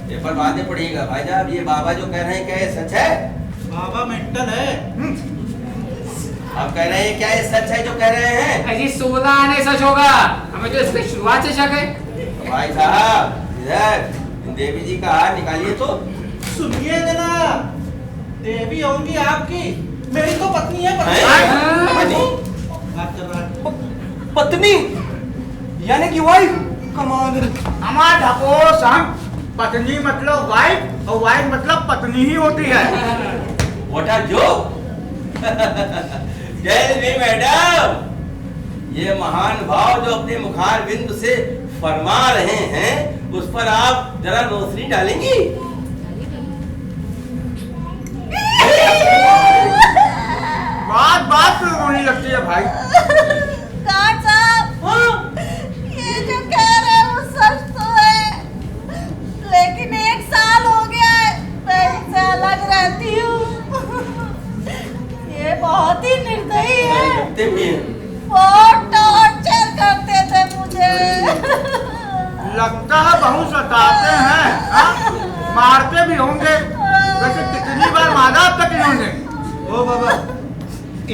पेपर बाद में पढ़िएगा। भाई साहब, ये बाबा जो कह रहे हैं क्या ये सच है? बाबा मेंटल है। आप कह रहे हैं क्या ये सच है जो कह रहे हैं? अजी 16 आने सच होगा, हमें तो इसकी शुरुआत से शक है। भाई साहब इधर देवी जी का हार निकालिए तो। सुनिए जनाब, देवी होंगी आपकी, मेरी तो पत्नी है। बात कर रहा है। पत्नी यानी कि वाइफ। कमाल। हमारा ढकोस हम पत्नी मतलब वाइफ और वाइफ मतलब पत्नी ही होती है। What a joke! Tell me, madam, ये महान भाव जो अपने मुखार बिंदु से फरमा रहे हैं, उस पर आप जरा रोशनी डालेंगी? बात तो होने लगती है भाई। गार्ड साहब, ये जो कह रहे हैं वो सच तो है, लेकिन 1 साल हो गया है मैं इनसे अलग रहती हूँ। ये बहुत ही निर्दयी है, बहुत टॉर्चर करते थे मुझे। लगता है बहुत सताते हैं, हाँ? मारते भी होंगे। वैसे कितनी बार मारा अब तक इन्होंने? ओ बाबा,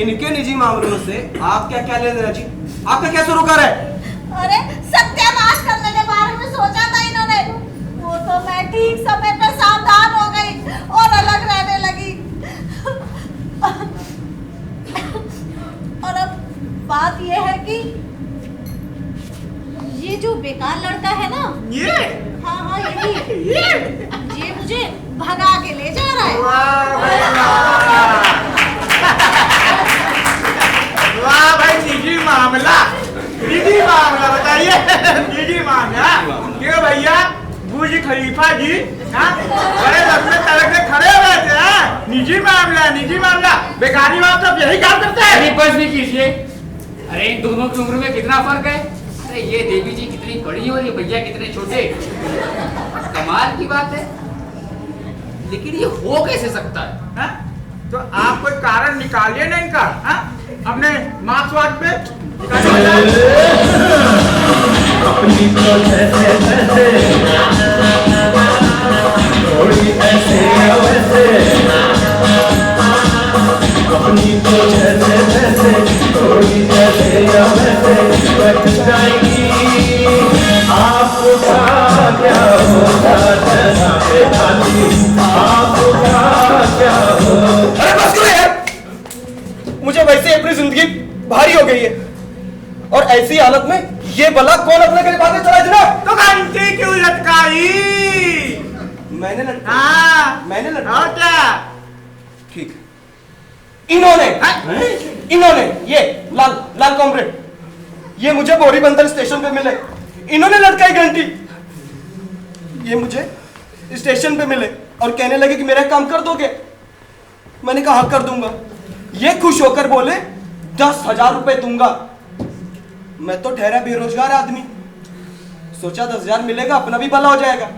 इनके निजी मामलों से आप क्या लेने देना जी? आपका क्या सरोकार है? अरे सत्यानाश करने के बारे में सोचा था इन्होंने, वो तो मैं ठीक समय पे सावधान हो गई और अलग रहने लगी। और अब बात ये है कि ये जो बेकार लड़का है ना, ये हाँ यही, ये मुझे भगा के ले जा रहा है। वाह भाई, निजी मामला बताइए। निजी मामला क्यों भैया? बुर्ज खलीफा जी बड़े लंबे तड़क से खड़े हुए थे। निजी मामला बेकारी बात सब यही काम करते हैं। बस भी कीजिए। अरे इन दोनों की उम्र में कितना फर्क है? अरे ये देवी जी कितनी बड़ी और ये भैया कितने छोटे। कमाल की बात है, लेकिन ये हो कैसे सकता है? तो आप कोई कारण निकालिए ना इनका, अपने मार्क्सवाद पे। अपनी तो जैसे थोड़ी ऐसे वैसे, अपनी तो जैसे थोड़ी ऐसे वैसे बच जाएगी। आपका क्या होगा आपका क्या होगा? अरे बस करो यार, मुझे वैसे अपनी जिंदगी भारी हो गई है और ऐसी हालत में ये बला कौन अपने के पास चला जनाब? तो घंटी क्यों लटकाई? मैंने लटकाई। मैंने लटकाई। और क्या? ठीक। इन्होंने ये लाल कॉमरेड, ये मुझे बोरी बंदर स्टेशन पे मिले, इन्होंने लटकाई घंटी। ये मुझे स्टेशन पे मिले और कहने लगे कि मेरा काम कर दोगे। मैंने कहा हाँ कर दूंगा। ये खुश होकर बोले 10,000 रुपए दूंगा। मैं तो ठहरा बेरोजगार आदमी, सोचा 10,000 मिलेगा अपना भी भला हो जाएगा।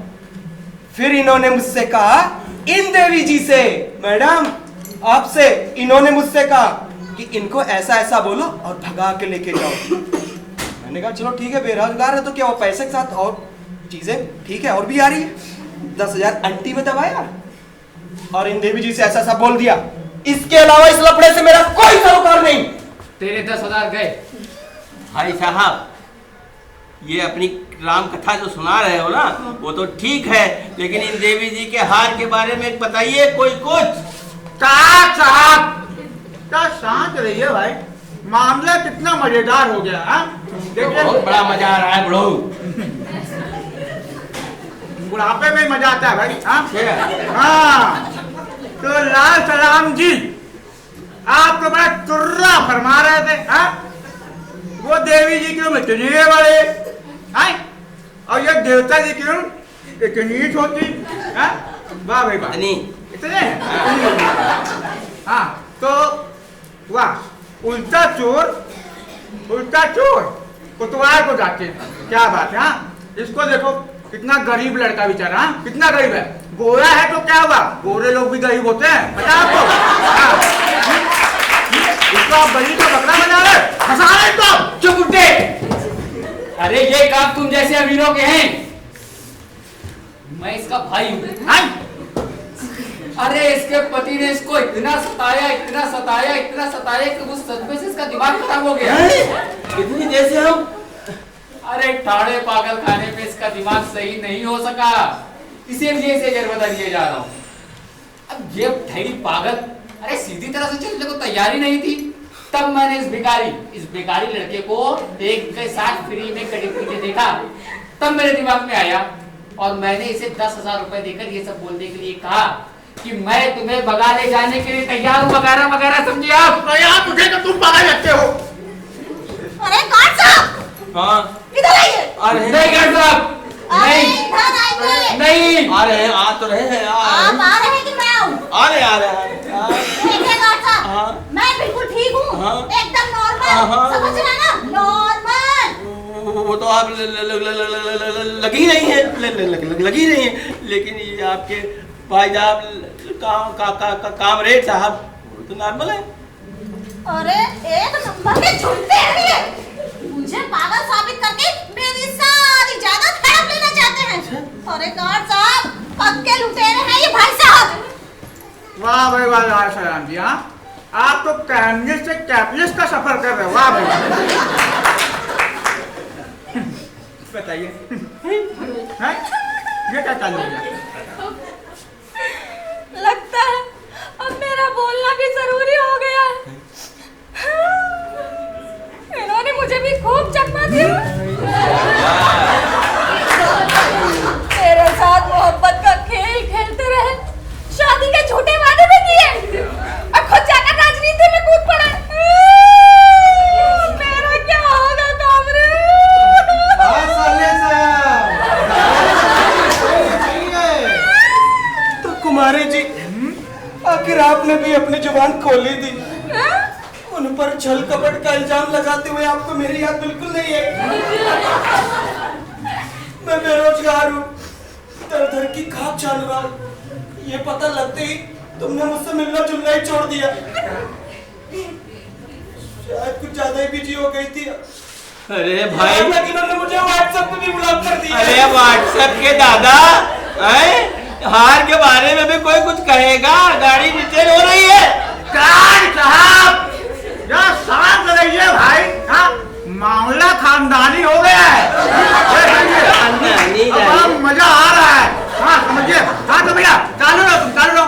फिर इन्होंने मुझसे कहा, इन देवी जी से, मैडम आपसे, इन्होंने मुझसे कहा कि इनको ऐसा ऐसा बोलो और भगा के लेके जाओ। मैंने कहा चलो ठीक है, बेरोजगार है तो क्या वो पैसे के साथ और चीजें ठीक है और भी आ रही है। 10,000 अंटी में दबाया और इन देवी जी से ऐसा ऐसा बोल दिया। इसके अलावा इस लफड़े से मेरा कोई सरोकार नहीं। तेरे 10,000 गए। भाई साहब, ये अपनी राम कथा जो सुना रहे हो ना, वो तो ठीक है, लेकिन इन देवी जी के हार के बारे में बताइए कोई कुछ। साहब क्या शांत रहिए भाई, मामला कितना मजेदार हो गया। देखिए बहुत बड़ा मजा आ रहा है बड़ो। बुढ़ापे में मजा आता है भाई। हाँ तो लाल सलाम जी आप तो बड़ा तुर्रा फरमा रहे थे। वो देवी जी क्यों इतनी बड़े और ये देवता जी क्यों इतनी छोटी? वाह भाई वाह, इतने। हाँ तो वाह, उल्टा चोर कुतवाल को जाके, क्या बात है। इसको देखो कितना गरीब लड़का बेचारा, कितना गरीब है। गोरा है तो क्या हुआ, गोरे लोग भी गरीब होते हैं, पता आपको? इसको आप गरीब का बकरा बना रहे, फंसा रहे तो। चुप उठे। अरे ये काम तुम जैसे अमीरों के हैं, मैं इसका भाई हूँ। अरे इसके पति ने इसको इतना सताया कि उस सदमे से इसका दिमाग खराब हो गया। इतनी देर से हम अरे ठाड़े पागल खाने पे इसका दिमाग सही नहीं हो सका, इसीलिए इसे जरबदा दिए जा रहा हूँ। अब ये ठहरी पागल अरे सीधी तरह से चलने को तैयार ही नहीं थी। तब मैंने इस बेकारी लड़के को एक के साथ फ्री में कड़ी पीते देखा, तब मेरे दिमाग में आया और मैंने इसे 10,000 रुपए देकर ये सब बोलने के लिए कहा कि मैं तुम्हें भगा ले जाने के लिए तैयार हूँ, वगैरह वगैरह। समझे आप? आप मुझे तो तुम पागल लगते हो। अरे गार्ड साहब, हाँ इधर आइए। नहीं गार्ड साहब, नहीं आ रहे हैं, आ तो रहे हैं। आप आ रहे हैं कि मैं आऊं? आ रहे हैं। देखिए गार्ड साहब, मैं बिल्कुल ठीक हूँ, एकदम नॉर्मल, समझ रहे हैं ना? नॉर्मल। वो तो आप लगी नहीं है, लगी नहीं है, लेकिन ये आपके भाई साहब कामरेड साहब तो नॉर्मल है। अरे एक नंबर के झूठे हैं ये, मुझे पागल साबित करके मेरी सारी जायदाद हड़प लेना चाहते हैं। अरे गार्ड साहब, पक्के लुटेरे हैं ये भाई साहब। वाह भाई वाह यार सलाम जी। हाँ, आप तो कैमलिस से कैपलिस का सफर कर रहे हो। वाह भाई। बताइए ये क्या चालू हो गया? लगता है अब मेरा बोलना भी जरूरी हो गया है। इन्होंने मुझे भी खूब चकमा दिया। मेरे साथ मोहब्बत का खेल खेलते रहे, शादी के झूठे वादे भी किए और खुद जाकर राजनीति में कूद पड़े। मेरा क्या होगा कामरे? तो कुमारी जी, आखिर आपने भी अपनी जुबान खोली थी। उन पर छल कपट का इल्जाम लगाते हुए आपको मेरी याद बिल्कुल नहीं है। मैं बेरोजगार हूँ, दर दर की खाक छान रहा हूँ। ये पता लगते ही तुमने मुझसे मिलना जुलना ही छोड़ दिया। शायद कुछ ज्यादा ही बिजी हो गई थी। अरे भाई, इन्होंने मुझे व्हाट्सएप पे भी ब्लॉक कर दिया। अरे व्हाट्सएप के दादा, हार के बारे में भी कोई कुछ कहेगा? गाड़ी रिटेल हो रही है। गार्ड साहब, शांत रहिए भाई। हाँ, मामला खानदानी हो गया है। अब मजा आ रहा है। हाँ समझिए। हाँ तो भैया चालू रहो, तुम चालू रहो।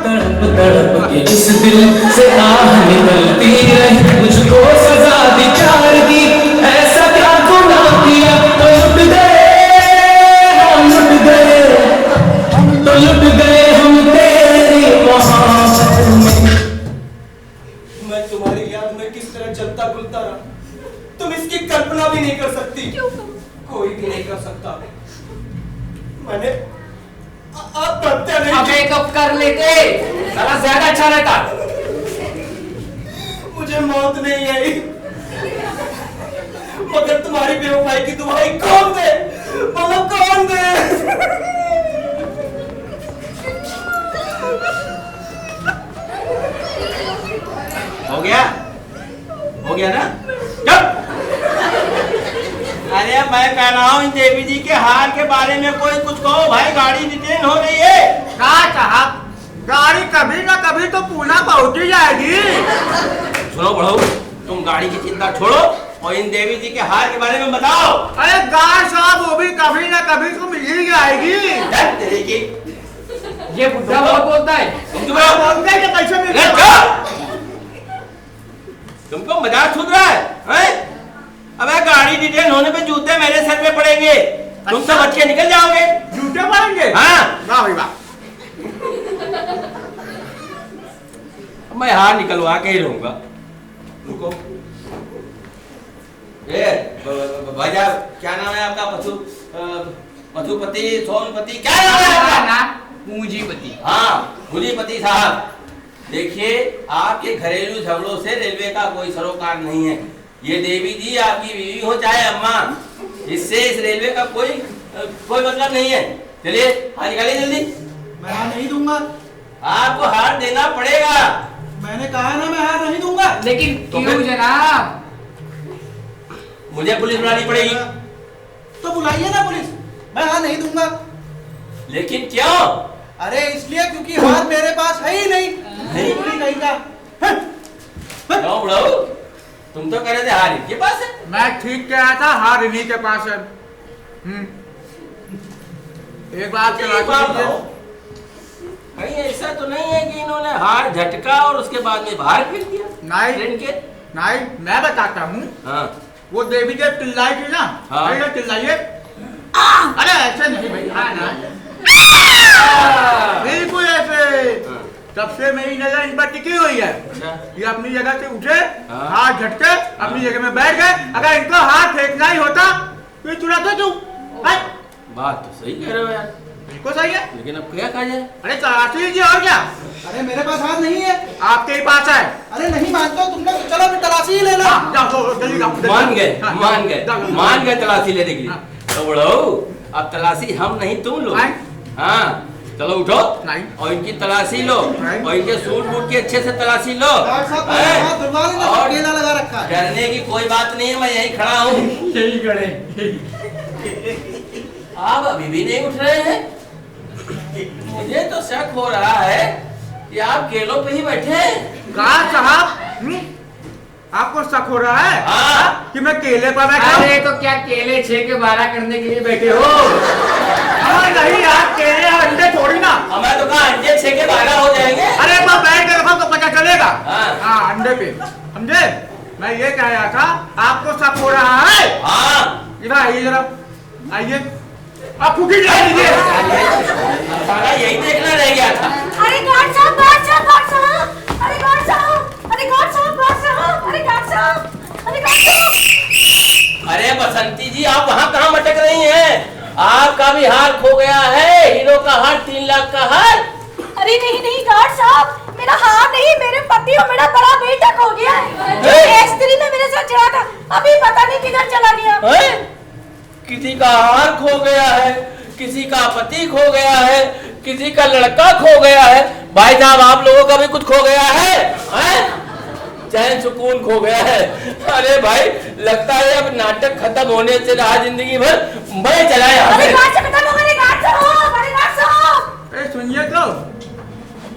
तड़प के इस दिल से आह निकलती रही, मुझको सजा दी प्यार की, ऐसा क्या गुनाह किया तो लुट गए हम, लुट गए तो लुट गए हम तेरी मोहब्बत में। मैं तुम्हारी याद में किस तरह जलता बुलता रहा, तुम इसकी कल्पना भी नहीं कर सकती। कोई भी नहीं कर सकता। मैंने आप हत्या नहीं अब एक कप कर लेते, साला ज्यादा अच्छा रहता। मुझे मौत नहीं आई, मगर तुम्हारी बेवफाई की दुहाई कौन दे? बोलो कौन दे? हो गया? हो गया ना? चुप! अरे मैं कह रहा हूँ देवी जी के हार के बारे में कोई कुछ कहो भाई, गाड़ी डिटेन हो रही है। गार्ड साहब, गाड़ी कभी ना कभी तो पूना पहुंच ही जाएगी। सुनो बढ़ो, तुम गाड़ी की चिंता छोड़ो और इन देवी जी के हार के बारे में बताओ। अरे गार्ड साहब, वो भी कभी ना कभी तो मिल ही जाएगी। ये बुढ़ा बहुत बोलता है। बोलते हैं कि कैसे मिल जाएगी? तुमको मजाक छूट रहा है? अबे गाड़ी डिटेन होने पे जूते मेरे सर पे पड़ेंगे, तुम सब बच के निकल जाओगे। जूते पड़ेंगे? हाँ। वाह भाई वाह। मैं हार निकलवा के ही रहूंगा। रुको, भाई साहब क्या नाम है आपका? मधुपति, सोनपति, क्या नाम है आपका? पूंजीपति। हाँ, पूंजीपति साहब, देखिए आपके घरेलू झगड़ों से रेलवे का कोई सरोकार नहीं है। ये देवी जी आपकी बीवी हो चाहे अम्मा, इससे इस रेलवे का कोई मतलब नहीं है। चलिए हार निकालिए जल्दी। मैं हार नहीं दूंगा। आपको हार देना पड़ेगा। मैंने कहा ना मैं हार नहीं दूंगा। लेकिन तो क्यों जनाब? मुझे पुलिस बुलानी पड़ेगी। तो बुलाइए ना पुलिस, मैं हार नहीं दूंगा। लेकिन क्यों? अरे इसलिए क्योंकि हार मेरे पास है ही नहीं। कहीं का। क्यों बुढ़ाऊ, तुम तो कह रहे थे हार इनके पास है। मैं ठीक कह रहा था, हार इन्हीं के पास है। एक बात कहीं ऐसा तो नहीं है कि इन्होंने हार झटका और उसके बाद में बाहर फेंक दिया? नहीं, मैं बताता हूँ। हाँ। वो देवी जब चिल्लाई थी ना, हाँ। चिल्लाइए। अरे ऐसे नहीं भाई, हाँ ना, बिल्कुल ऐसे। तब से मेरी नजर इन पर टिकी हुई है। ये अपनी जगह से उठे, हाथ झटके, अपनी जगह में बैठ गए। अगर इनको हाथ फेंकना ही होता तो चुरा दो तू। बात तो सही कह रहे हो यार, बिल्कुल सही है, लेकिन अब क्या कहा जाए? अरे तलाशी लीजिए और क्या। अरे मेरे पास हाथ नहीं है। आपके ही पास है। अरे नहीं मानता तुम लोग, चलो फिर तलाशी ही ले लो। जल्दी जाओ। मान गए तलाशी लेने के लिए। तो बुढ़ाऊ, अब तलाशी हम नहीं तुम लो। हाँ चलो उठो और इनकी तलाशी लो और इनके सूट बूट की अच्छे से तलाशी लो। और लगा रखा है। डरने की कोई बात नहीं है, मैं यही खड़ा हूँ। यही खड़े। आप अभी भी नहीं उठ रहे हैं? मुझे तो शक हो रहा है कि आप केलों पे ही बैठे हैं। कहा साहब, आपको शक हो रहा है? हाँ। कि मैं केले पर बैठा? अरे तो क्या केले 6 के 12 करने के लिए बैठे हो? नहीं यार, केले अंडे थोड़ी ना। हमें तो कहा अंडे 6 के 12 हो जाएंगे। अरे मैं बैठ के रखो तो पता चलेगा। हाँ अंडे पे, समझे? मैं ये कह रहा था, आपको शक हो रहा है? हाँ। इधर आइए जरा, आइए। आप फूकी लीजिए। सारा यही देखना रह गया था। अरे गार्ड साहब, गार्ड साहब, गार्ड साहब, अरे गार्ड साहब, अरे गार्ड साहब, गार्ड साहब, अरे गार्ड साहब, अरे गार्ड साहब। अरे बसंती जी, आप वहाँ कहाँ मटक रही हैं? आपका भी हार खो गया है, हीरो का हार, 3 लाख का हार। अरे नहीं नहीं गार्ड साहब, मेरा हार नहीं, मेरे पति और मेरा बड़ा बेटा खो गया है। जो स्त्री ने मेरे साथ चढ़ा था, अभी पता नहीं किधर चला गया। किसी का हार खो गया है, किसी का पति खो गया है, किसी का लड़का खो गया है। भाई साहब, आप लोगों का भी कुछ खो गया है? चैन सुकून खो गया है। अरे भाई, लगता है अब नाटक खत्म होने से रहा जिंदगी भर, मैं चला यहाँ से। सुनिए तो,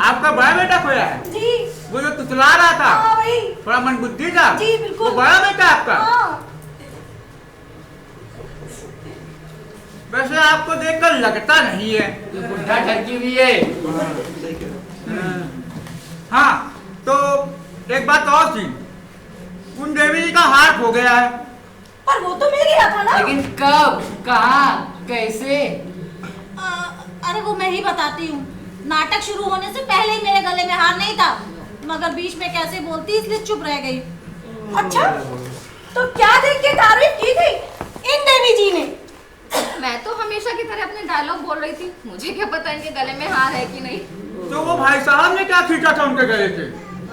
आपका बड़ा बेटा खोया है जी। वो जो तुतला रहा था, हाँ भाई। थोड़ा मन बुद्धि था जी बिल्कुल। वो बड़ा बेटा आपका। हाँ। वैसे आपको देखकर लगता नहीं है, बुढ़ा ठगी हुई है। हाँ तो एक बात और थी, उन देवी जी का हार खो गया है। पर वो तो मेरी था ना। लेकिन कब, कहाँ, कैसे? अरे वो मैं ही बताती हूँ। नाटक शुरू होने से पहले ही मेरे गले में हार नहीं था, मगर बीच में कैसे बोलती इसलिए चुप रह गई। अच्छा, तो क्या देख के तारीफ की थी इन देवी जी ने? मैं तो हमेशा की तरह अपने डायलॉग बोल रही थी, मुझे क्या पता इनके गले में हार है कि नहीं। तो वो भाई साहब ने क्या खींचा था उनके गले से?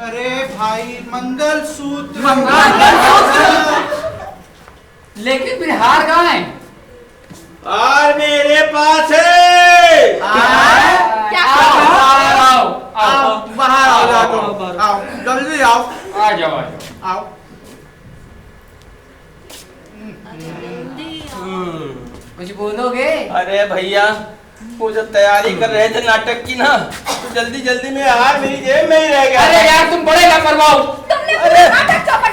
अरे भाई, मंगलसूत्र। लेकिन फिर हार कहाँ है? हार मेरे पास है। क्या? आओ, बाहर आओ, आओ, जल्दी आओ, आ जाओ, आओ। कुछ बोलोगे? अरे भैया, वो जब तैयारी कर रहे थे नाटक की ना, तो जल्दी जल्दी में हार मेरी जेब में ही रह गया। अरे यार, तुम बड़े लापरवाह हो।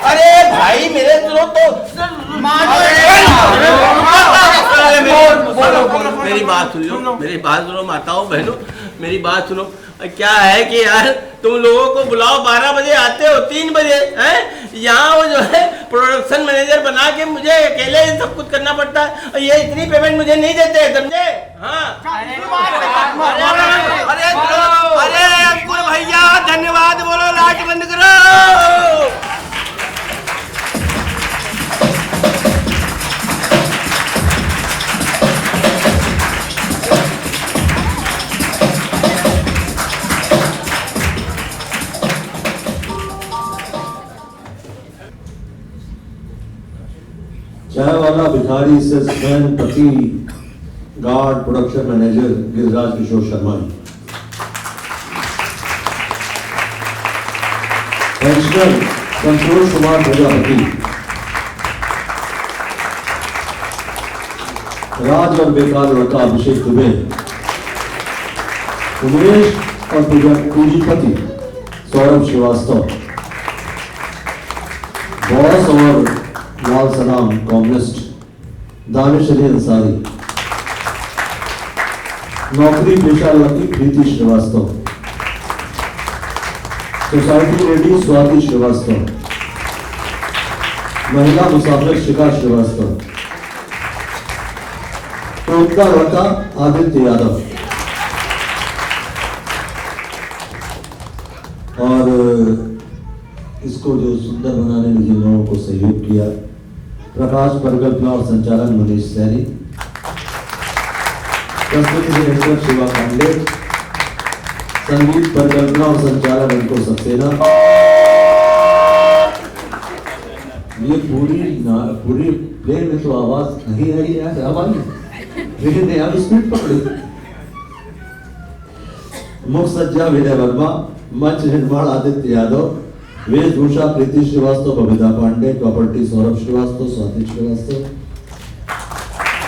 अरे भाई, मेरे सुनो तो, मेरी बात सुन लो, मेरी बात सुनो माताओं बहनों, मेरी बात सुनो। क्या है कि यार, तुम लोगों को बुलाओ 12 बजे आते हो, 3 बजे हैं यहाँ वो जो है प्रोडक्शन मैनेजर बना के मुझे अकेले सब कुछ करना पड़ता है, और ये इतनी पेमेंट मुझे नहीं देते, समझे? हाँ। अरे अंकुर भैया, धन्यवाद बोलो, लाइट बंद करो। चाय वाला भिखारी से स्वयं पति guard production manager Giriraj Kishore Sharma ji, pensioner Santosh Kumar Prajapati, राज और बेकार लड़का अभिषेक दुबे, उमेश और पूंजीपति सौरभ श्रीवास्तव, बॉस और लाल सलाम कॉमनिस्ट दानिश अली अंसारी, नौकरी पेशा लड़की प्रीति श्रीवास्तव, सोसाइटी लेडी स्वाति श्रीवास्तव, महिला मुसाफिर शिखा श्रीवास्तव, टोटका लड़का आदित्य यादव और इसको जो सुंदर बनाने में जिन लोगों को सहयोग किया, प्रकाश परिकल्पना और संचालन मनीष सैनी, प्रस्तुति डायरेक्टर शिवा पांडे, संगीत परिकल्पना और संचालन इनको सक्सेना। ये पूरी प्ले में तो आवाज नहीं है यार, आवाज लेकिन यार स्पीड पकड़ी। मुख सज्जा विजय वर्मा, मंच निर्माण आदित्य यादव, वेशभूषा प्रीति श्रीवास्तव, बबीता पांडे, प्रॉपर्टी सौरभ श्रीवास्तव, स्वाति श्रीवास्तव,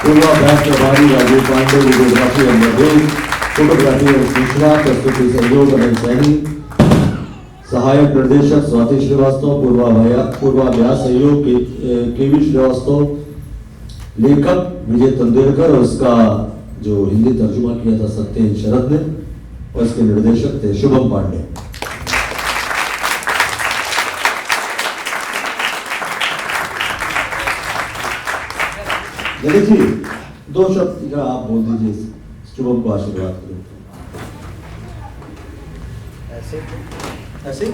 पूर्वाभ्यास प्रभारी राजीव पांडे, वीडियोग्राफी अमरदेव, फोटोग्राफी मिश्रा, प्रस्तुति सहयोग अनिल सैनी, सहायक निर्देशक स्वाति श्रीवास्तव, पूर्वाभ्यास सहयोग केवी श्रीवास्तव, लेखक विजय तेंदुलकर और उसका जो हिंदी तर्जुमा किया था सत्येन शरद ने और इसके निर्देशक थे शुभम पांडे। ललित जी, 2 शब्द का आप बोल दीजिए, शुभम को आशीर्वाद करो। ऐसे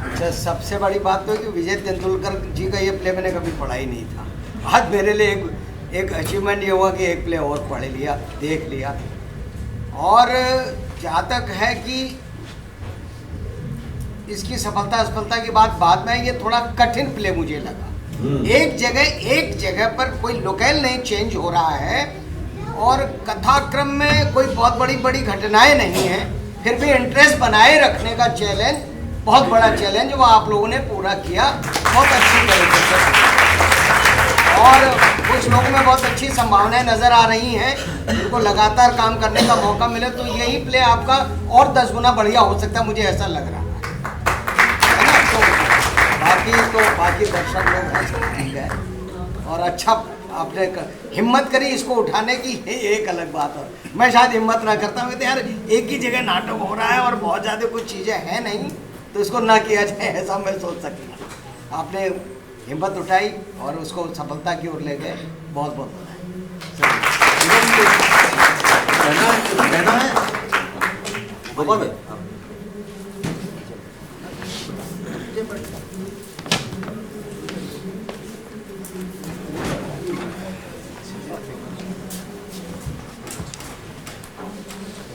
अच्छा, सबसे बड़ी बात तो है कि विजय तेंदुलकर जी का ये प्ले मैंने कभी पढ़ा ही नहीं था। आज मेरे लिए एक अचीवमेंट ये हुआ कि एक प्ले और पढ़ लिया, देख लिया। और जहाँ तक है कि इसकी सफलता की बात बाद में, ये थोड़ा कठिन प्ले मुझे लगा। एक जगह पर कोई लोकेल नहीं चेंज हो रहा है और कथाक्रम में कोई बहुत बड़ी घटनाएं नहीं है, फिर भी इंटरेस्ट बनाए रखने का चैलेंज, बहुत बड़ा चैलेंज वो आप लोगों ने पूरा किया बहुत अच्छी तरीके से। और कुछ लोगों में बहुत अच्छी संभावनाएं नजर आ रही हैं, उनको लगातार काम करने का मौका मिले तो यही प्ले आपका और 10 गुना बढ़िया हो सकता है, मुझे ऐसा लग रहा है ना। तो बाकी दर्शक लोग हैं और अच्छा आपने हिम्मत करी इसको उठाने की, एक अलग बात है। मैं शायद हिम्मत ना करता हूँ तो यार एक ही जगह नाटक हो रहा है और बहुत ज़्यादा कुछ चीज़ें हैं नहीं, तो इसको ना किया जाए, ऐसा मैं सोच सकता। आपने हिम्मत उठाई और उसको सफलता की ओर ले गए, बहुत बहुत बधाई।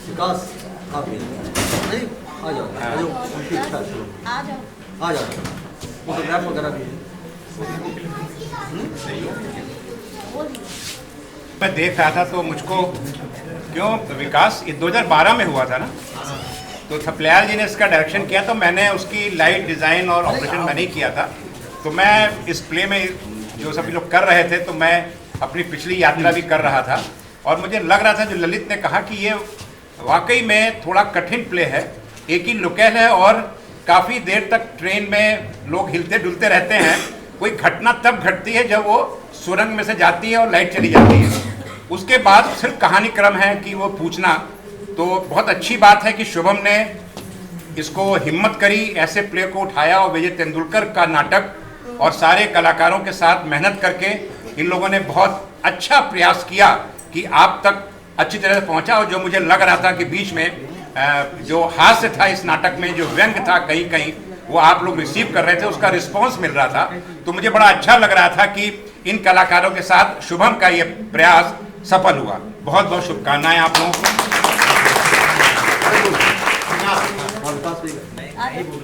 विकास आप नहीं आ जाओ, आ जाओ, फोटोग्राफ वगैरह भी। मैं देख रहा था तो मुझको क्यों विकास, ये 2012 में हुआ था ना, तो थपलियाल जी ने इसका डायरेक्शन किया, तो मैंने उसकी लाइट डिज़ाइन और ऑपरेशन मैंने ही किया था। तो मैं इस प्ले में जो सभी लोग कर रहे थे तो मैं अपनी पिछली यात्रा भी कर रहा था और मुझे लग रहा था जो ललित ने कहा कि ये वाकई में थोड़ा कठिन प्ले है, एक ही लोकेल है और काफ़ी देर तक ट्रेन में लोग हिलते डुलते रहते हैं। कोई घटना तब घटती है जब वो सुरंग में से जाती है और लाइट चली जाती है, उसके बाद सिर्फ कहानी क्रम है कि वो पूछना। तो बहुत अच्छी बात है कि शुभम ने इसको हिम्मत करी, ऐसे प्ले को उठाया और विजय तेंदुलकर का नाटक और सारे कलाकारों के साथ मेहनत करके इन लोगों ने बहुत अच्छा प्रयास किया कि आप तक अच्छी तरह से पहुंचा। और जो मुझे लग रहा था कि बीच में जो हास्य था इस नाटक में, जो व्यंग था कहीं कहीं, वो आप लोग रिसीव कर रहे थे, उसका रिस्पांस मिल रहा था, तो मुझे बड़ा अच्छा लग रहा था कि इन कलाकारों के साथ शुभम का ये प्रयास सफल हुआ। बहुत बहुत शुभकामनाएं आप लोगों को।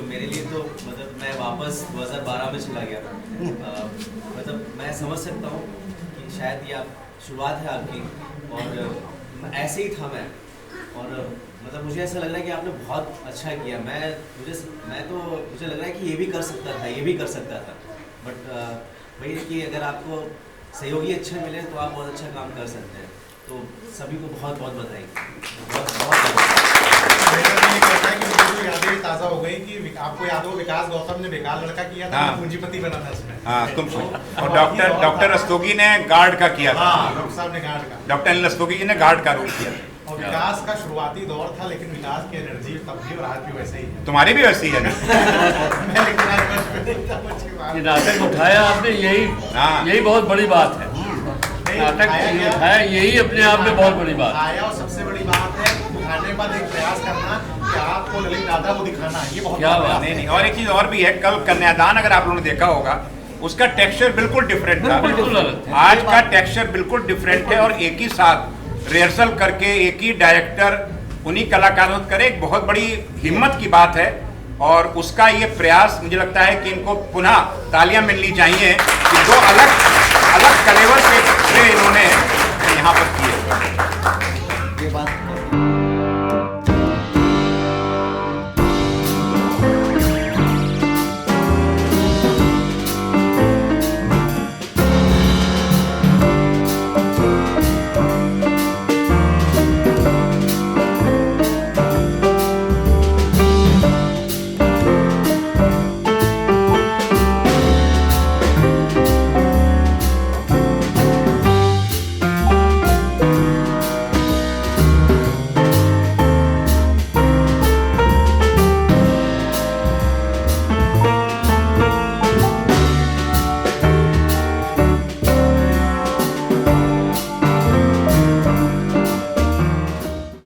मेरे लिए तो मतलब मैं वापस 2012 में चला गया। मतलब मैं समझ सकता हूँ कि शायद ये आप शुरुआत है आपकी और ऐसे ही था मैं, और मतलब मुझे ऐसा लग रहा है कि आपने बहुत अच्छा किया। मुझे लग रहा है कि ये भी कर सकता था, ये भी कर सकता था, बट वही है कि अगर आपको सहयोगी अच्छे मिले तो आप बहुत अच्छा काम कर सकते हैं। तो सभी को बहुत बहुत बधाई, बहुत बहुत मेरा भी ये कहना है कि मुझे तो यादें ताज़ा हो गई कि आपको याद हो विकास गौतम ने बेकार लड़का किया था, हाँ। पूंजीपति बना था उसमें। हाँ तुम और डॉक्टर रस्तोगी ने गार्ड का किया था। हाँ, डॉक्टर साहब ने गार्ड का। डॉक्टर अनिल रस्तोगी जी ने गार्ड का रोल किया। और विकास का शुरुआती दौर था, लेकिन विकास की एनर्जी तब भी और आज भी वैसे ही है। तुम्हारी भी वैसी है ना? मैं लेकिन आज बस में नहीं था, मुझे बात- ये नाटक उठाया आपने, यही बहुत बड़ी बात है। नाटक उठाया यही अपने आप में बहुत बड़ी बात आया, और सबसे बड़ी बात है उठाने के बाद एक प्रयास करना कि आपको ललित दादा को दिखाना है, ये बहुत क्या बात नहीं। और एक चीज और भी है, कल कन्यादान अगर आप लोगों ने देखा होगा, उसका टेक्सचर बिल्कुल डिफरेंट था। आज का टेक्सचर बिल्कुल डिफरेंट है, और एक ही साथ रिहर्सल करके एक ही डायरेक्टर उन्हीं कलाकारों को करे, एक बहुत बड़ी हिम्मत की बात है। और उसका ये प्रयास मुझे लगता है कि इनको पुनः तालियां मिलनी चाहिए कि दो अलग अलग कलेवर के इन्होंने यहाँ पर किए।